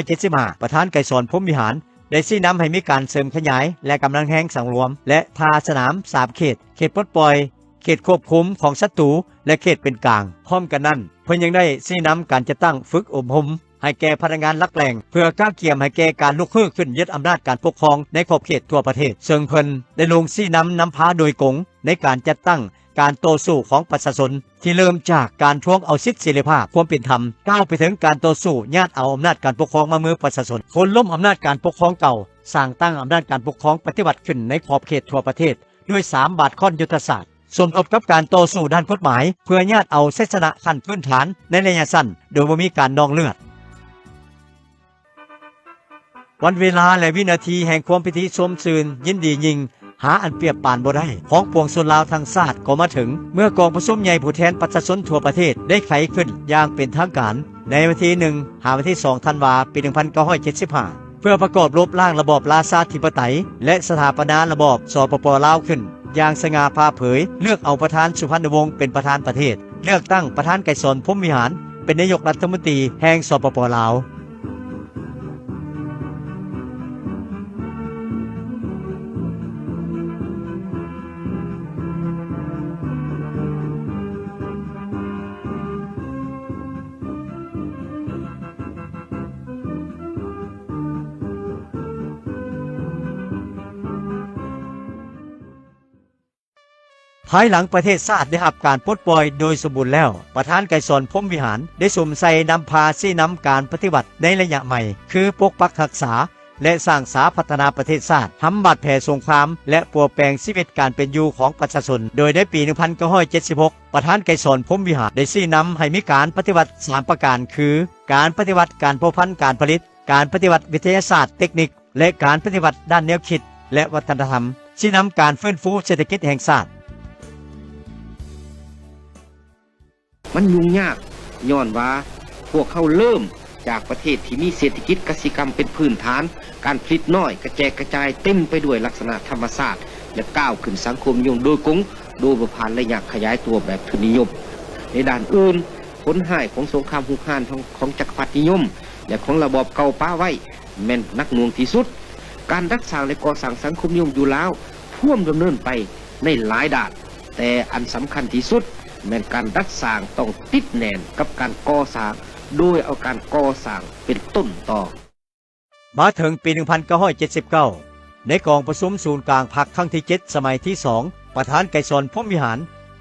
1975 ประธานไกรสอนพรหมวิหารได้ชี้นำให้มีการเสริมขยายและกำลังแห้งสังรวมและทาสนาม3เขตปลดปล่อยเขตควบคุมของศัตรูและเขตเป็นกลางพร้อมกันนั้นเพิ่นยังได้ชี้นำการจะตั้งฝึกอบรมให้แก่พนักงานหลักแหล่งเพื่อก้าวเกี่ยมให้แก่การลุกฮือขึ้นยึดอำนาจการปกครองในขอบเขตทั่วประเทศซึ่งเพิ่นได้ลงชี้นำพาโดยกงในการจัดตั้งการต่อสู้ของประชาชนที่เริ่มจากการทวงเอาสิทธิเสรีภาพความเป็นธรรมก้าวไปถึงการต่อสู้ญาติเอาอำนาจการปกครองมามือประชาชนคนล้มอำนาจการปกครองเก่าสร้างตั้งอำนาจการปกครองปฏิบัติขึ้นในขอบเขตทั่วประเทศด้วย3บาทค่อนยุทธศาสตร์สมทบกับการต่อสู้ด้านกฎหมายเพื่อญาติเอาชัยชนะขั้นพื้นฐานในระยะสั้นโดยบ่มีการนองเลือดวันเวลาและวินาทีแห่งความพิธีชมชื่นยินดียิ่งหาอันเปรียบปานบ่ได้ของปวงชนลาวทั้งชาติก็มาถึงเมื่อกองประชุมใหญ่ผู้แทนประชาชนทั่วประเทศได้ไขขึ้นอย่างเป็นทางการในวันที่1หาวันที่2ธันวาคมปี 1975 เพื่อประกอบรูปร่างระบอบราชาธิปไตยและสถาปนาระบอบสปป.ลาวขึ้นอย่างสง่าผ่าเผยเลือกเอาประธานสุพรรณวงศ์เป็นประธานประเทศเลือกตั้งประธานไกรสอนพรหมวิหารเป็นนายกรัฐมนตรีแห่งสปป.ลาว ภายหลังประเทศชาติได้รับการปลดปล่อยโดยสมบูรณ์แล้วประธานไกรสอนพรหมวิหารได้สวมใส่นำพาชี้นำการปฏิบัติในระยะใหม่คือปกปักรักษาและสร้างสาพัฒนาประเทศชาติทำบาดแผลสงครามและปลดแปลงชีวิตการเป็นอยู่ของประชาชนโดยในปี 1976 ประธานไกรสอนพรหมวิหารได้ชี้นำให้มีการปฏิบัติ3ประการคือการปฏิบัติการเพาะพันธุ์การผลิตการปฏิบัติวิทยาศาสตร์เทคนิคและการปฏิบัติด้านแนวคิดและวัฒนธรรมชี้นำการฟื้นฟูเศรษฐกิจแห่งชาติมันยุ่งยากย้อนว่า พวกเขาเริ่มจากประเทศที่มีเศรษฐกิจกสิกรรมเป็นพื้นฐานการผลิตน้อยกระแจกกระจายเต็มไปด้วยลักษณะธรรมศาสตร์และก้าวขึ้นสังคมนิยมโดยกงโดยผ่านระยะขยายตัวแบบทุนนิยมในด้านอื่นผลหายของสงครามหุกหานของจักรพรรดินิยมและของระบอบเก่าป้าไว้แม่นนักหน่วงที่สุดการรักษาและก่อสร้างสังคมนิยมอยู่แล้วพ่วมดำเนินไปในหลายด้านแต่อันสำคัญที่สุดแม่นการรักษาต้องติดแน่นกับการก่อสร้างโดยเอาการก่อสร้างเป็นต้นต่อมาถึงปี 1979 ในกองประชุมศูนย์กลางพรรคครั้งที่ 7 สมัยที่ 2 ประธานไกรสอนพรหมวิหาร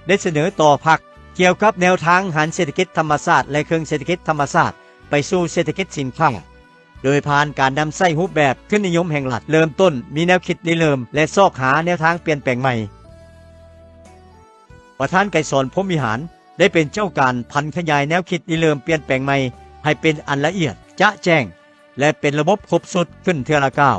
ได้เสนอต่อพรรคเกี่ยวกับแนวทางหันเศรษฐกิจธรรมชาติและเครื่องเศรษฐกิจธรรมชาติไปสู่เศรษฐกิจสินค้าโดยผ่านการนำใส่รูปแบบขึ้นนิยมแห่งรัฐเริ่มต้นมีแนวคิดริเริ่มและซอกหาแนวทางเปลี่ยนแปลงใหม่ประธานไกรสอนพรหมวิหารได้เป็นเจ้าการพันขยายแนวคิดริเริ่มเปลี่ยนแปลงใหม่ให้เป็นอันละเอียดจะแจ้งและเป็นระบบครบสุดขึ้นเทื่อละก้าว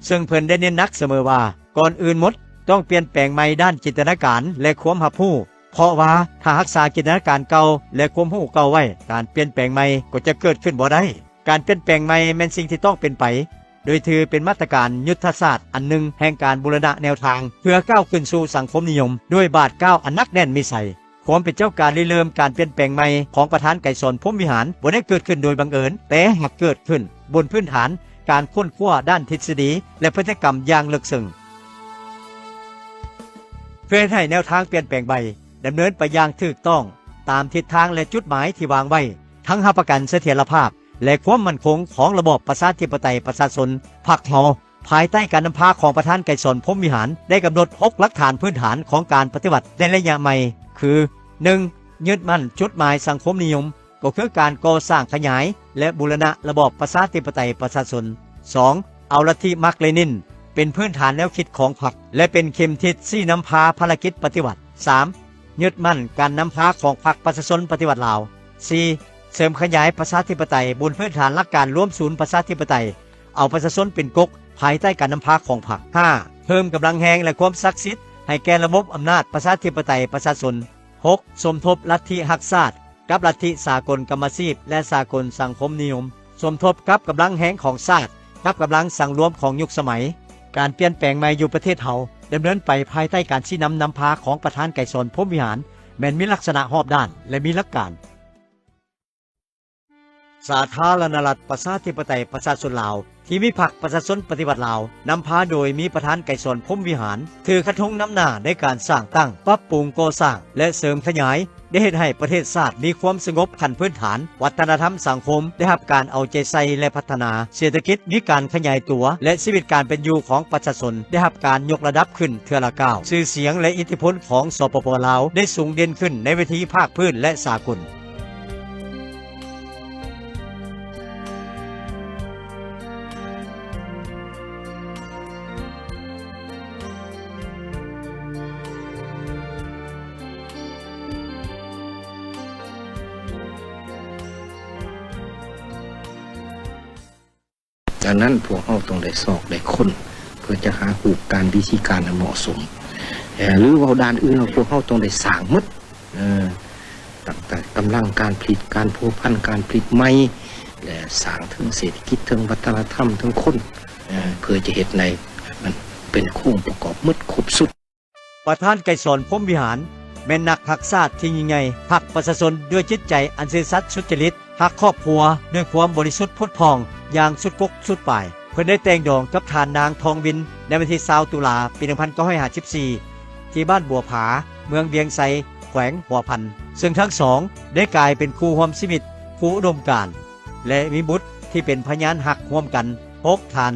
ซึ่งเพิ่นได้เน้นหนักเสมอว่าก่อนอื่นหมดต้องเปลี่ยนแปลงใหม่ด้านจินตนาการและความรับรู้เพราะว่าถ้ารักษาจินตนาการเก่าและความรู้เก่าไว้การเปลี่ยนแปลงใหม่ก็จะเกิดขึ้นบ่ได้การเปลี่ยนแปลงใหม่แม่นสิ่งที่ต้องเป็นไปโดยถือเป็นมาตรการยุทธศาสตร์อันหนึ่งแห่งการบูรณะแนวทางเพื่อก้าวขึ้นสู่สังคมนิยมด้วยบาทก้าวอันนักแน่นมีใส่ความเป็นเจ้าการริเริ่มการเปลี่ยนแปลงใหม่ของประธานไกรสอนพรหมวิหารบ่ได้เกิดขึ้นโดยบังเอิญแต่หากเกิดขึ้นบนพื้นฐานการค้นคว้าด้านทฤษฎีและพฤติกรรมอย่างลึกซึ้งเพื่อให้แนวทางเปลี่ยนแปลงใบดำเนินไปอย่างถูกต้องตามทิศทางและจุดหมายที่วางไว้ทั้งรับประกันเสถียรภาพและความมั่นคงของระบอบประชาธิปไตยประชาชนพรรคเฮาภายใต้การนำพาของประธานไกรสอนพรหมวิหารได้กำหนด6หลักฐานพื้นฐานของการปฏิบัติในระยะใหม่คือ 1. ยึดมั่นจุดหมายสังคมนิยมก็คือการก่อสร้างขยายและบูรณะระบอบประชาธิปไตยประชาชน 2. เอาลัทธิมาร์กเลนินเป็นพื้นฐานแนวคิดของพรรคและเป็นเข็มทิศที่นำพาภารกิจปฏิวัติ 3. ยึดมั่นการนำพาของพรรคประชาชนปฏิวัติลาว 4. เสริมขยายประชาธิปไตยบนพื้นฐานหลักการร่วมศูนย์ประชาธิปไตยเอาประชาชนเป็นกกภายใต้การนำพาของพรรค 5. เพิ่มกำลังแหงและความศักดิ์สิทธิ์ให้แก่ระบบอำนาจประชาธิปไตยประชาชน 6. สมทบลัทธิฮักชาติกับลัทธิสากลกรรมชีพและสากลสังคมนิยมสมทบกับกำลังแหงของชาติกับกำลังสังรวมของยุคสมัยการเปลี่ยนแปลงใหม่อยู่ประเทศเฮาดำเนินไปภายใต้การชี้นำพาของประธานไกรสอนพรหมวิหารแม้นมีลักษณะรอบด้านและมีหลักการสาธารณรัฐประชาธิปไตยประชาชนลาวที่มีพรรคประชาชนปฏิวัติลาวนำพาโดยมีประธานไกรสอนพรหมวิหารถือกระทงนำหน้าในการสร้างตั้งปรับปรุงก่อสร้างและเสริมขยายได้เฮ็ดให้ประเทศชาติมีความสงบขั้นพื้นฐานวัฒนธรรมสังคมได้รับการเอาใจใส่และพัฒนาเศรษฐกิจมีการขยายตัวและชีวิตการเป็นอยู่ของประชาชนได้รับการยกระดับขึ้นเทื่อละก้าวชื่อเสียงและอิทธิพลของสปป.ลาวได้สูงเด่นขึ้นในเวทีภาคพื้นและสากลดังนั้นพวกเราต้องได้สอกได้ค้นเพื่อจะหาหูการวิธีการเหมาะสมหรือว่าด้านอื่นพวกเราต้องได้สร้างหมดตั้งแต่กำลังการผลิตการพัวพันการผลิตใหม่และสร้างถึงเศรษฐกิจถึงวัฒนธรรมถึงคนเพื่อจะเฮ็ดในมันเป็นโครงประกอบหมดครบสุดประธานไกรสอนพรหมวิหารแม่นนักรักชาติที่ยิ่งใหญ่รักประชาชนด้วยจิตใจอันซื่อสัตย์สุจริตรักครอบครัวด้วยความบริสุทธิ์ผุดผ่องอย่างสุดกกสุดปลายเพิ่นได้แต่งดองกับทานนางทองวินในวันที่20ตุลาปี 1954 ที่บ้านบัวผาเมืองเวียงไซแขวงหัวพันซึ่งทั้งสองได้กลายเป็นคู่ร่วมชีวิตคู่อุดมการณ์และมีบุตรที่เป็นพยานหักร่วมกัน6ท่าน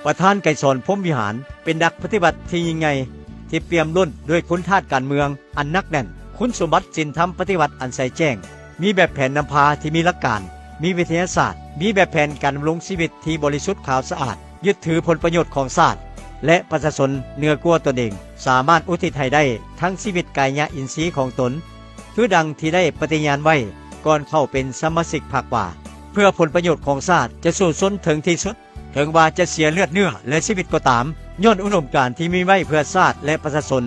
ประธานไกรสอนพรหมวิหารเป็นนักปฏิบัติที่ยิ่งใหญ่ที่เปี่ยมล้นด้วยคุณธาตุการเมืองอันนักแน่นคุณสมบัติศีลธรรมปฏิบัติอันใสแจ้งมีแบบแผนนำพาที่มีหลักการมีวิทยาศาสตร์มีแบบแผนการดำรงชีวิตที่บริสุทธิ์ขาวสะอาดยึดถือผลประโยชน์ของชาติและประชาชนเหนือกว่าตนเองสามารถอุทิศให้ได้ทั้งชีวิตกายอินทรีย์ของตนคือดังที่ได้ปฏิญาณไว้ก่อนเข้าเป็นสมาชิกพรรคว่าเพื่อผลประโยชน์ของชาติจะสู้ชนถึงที่สุดถึงว่าจะเสียเลือดเนื้อและชีวิตก็ตามย้อนอุดมการณ์ที่มีไว้เพื่อชาติและประชาชน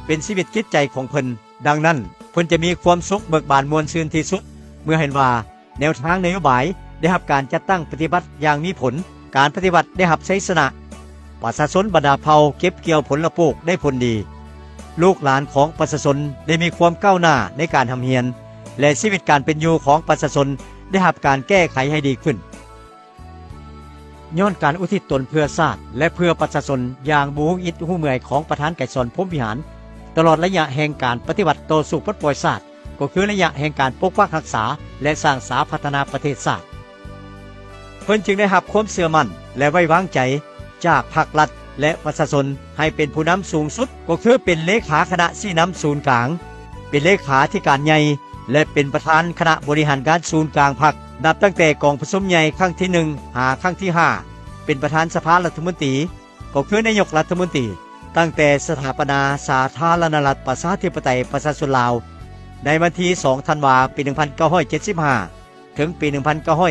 เป็นชีวิตจิตใจของเพิ่นดังนั้น เพิ่นจะมีความสุขเบิกบานมวลซื่นที่สุดเมื่อเห็นว่าแนวทางนโยบายได้รับการจัดตั้งปฏิบัติอย่างมีผลการปฏิบัติได้รับชัยชนะประชาชนบรรดาเผ่าเก็บเกี่ยวผลปลูกได้ผลดีลูกหลานของประชาชนได้มีความก้าวหน้าในการทำเฮียนและชีวิตการเป็นอยู่ของประชาชนได้รับการแก้ไขให้ดีขึ้นย้อนการอุทิศตนเพื่อชาติและเพื่อประชาชนอย่างบูอิดหูเมื่อยของประธานไก่สอนพรหมวิหารตลอดระยะแห่งการปฏิบัติต่อสู้ปลดปล่อยชาติก็คือระยะแห่งการปกปักรักษาและสร้างสาพัฒนาประเทศชาติเพิ่นจึงได้รับความเชื่อมั่นและไว้วางใจจากภาครัฐและประชาชนให้เป็นผู้นำสูงสุดก็คือเป็นเลขาคณะชี้นำศูนย์กลางเป็นเลขาธิการใหญ่และเป็นประธานคณะบริหารการศูนย์กลางพรรคนับตั้งแต่กองประชุมใหญ่ครั้งที่1หาครั้งที่5เป็นประธานสภารัฐมนตรีก็คือนายกรัฐมนตรีตั้งแต่สถาปนาสาธารณรัฐประชาธิปไตยประชาชนลาวในวันที่2ธันวาคมปี1975ถึงปี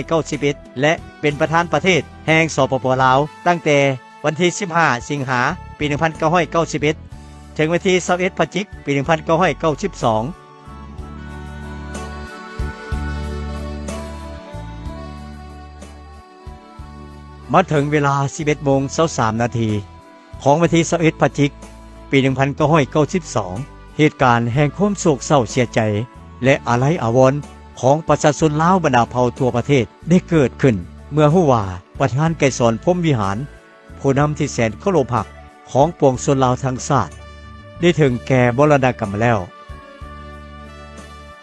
1991และเป็นประธานประเทศแห่งสปป.ลาวตั้งแต่วันที่15สิงหาปี1991ถึงวันที่21พฤศจิกายนปี1992มาถึงเวลา 11:23 นาทีของวันที่21พฤศจิกายนปี1992เหตุการณ์แห่งความโศกเศร้าเสียใจและอาลัยอาวรณ์ของประชาชนลาวบรรดาเผ่าทั่วประเทศได้เกิดขึ้นเมื่อฮู้ว่าประธานไกรสอนพรหมวิหารผู้นำที่แสนเคารพรักของปวงชนลาวทั้งชาติได้ถึงแก่มรณกรรมแล้ว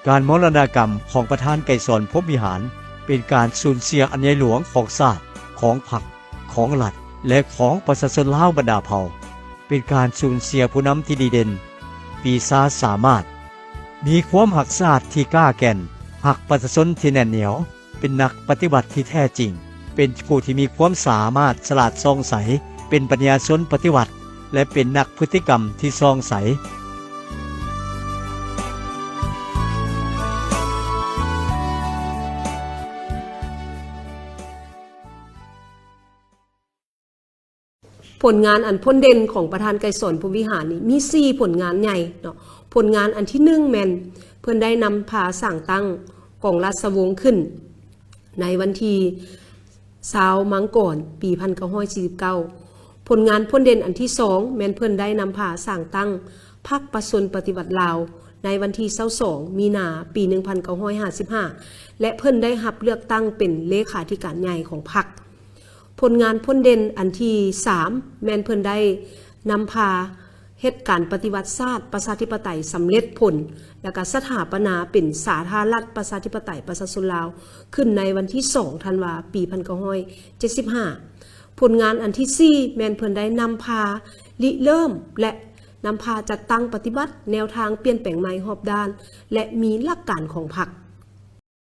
การมรณกรรมของประธานไกรสอนพรหมวิหารเป็นการสูญเสียอันใหญ่หลวงของชาติของพรรคของรัฐและของประชาชนลาวบรรดาเผ่าเป็นการสูญเสียผู้นำที่ดีเด่นปีศาจสามารถมีความหักชาติที่กล้าแก่นหักประชาชนที่แน่นเหนียวเป็นนักปฏิบัติที่แท้จริงเป็นผู้ที่มีความสามารถฉลาดส่องใสเป็นปัญญาชนปฏิวัติและเป็นนักพฤติกรรมที่ส่องใสผลงานอันพ้นเด่นของประธานไกรสอนพรหมวิหารนี่มี4ผลงานใหญ่เนาะผลงานอันที่1แม่นเพิ่นได้นำพาสร้างตั้งกองราชวงศ์ขึ้นในวันที่20มังกรปี1949ผลงานพ้นเด่นอันที่2แม่นเพิ่นได้นำพาสร้างตั้งพรรคประชาชนปฏิวัติลาวในวันที่22มีนาปี1955และเพิ่นได้รับเลือกตั้งเป็นเลขาธิการใหญ่ของพรรคผลงานพ้นเด่นอันที่3แม่นเพิ่นได้นำพาเหตุการณ์ปฏิวัติศาสตร์ประชาธิปไตยสำเร็จผลและก็สถาปนาเป็นสาธารณรัฐประชาธิปไตยประชาชนลาวขึ้นในวันที่2ธันวาคมปี1975ผลงานอันที่4แม่นเพิ่นได้นำพาริเริ่มและนำพาจัดตั้งปฏิบัติแนวทางเปลี่ยนแปลงใหม่รอบด้านและมีหลักการของพรรค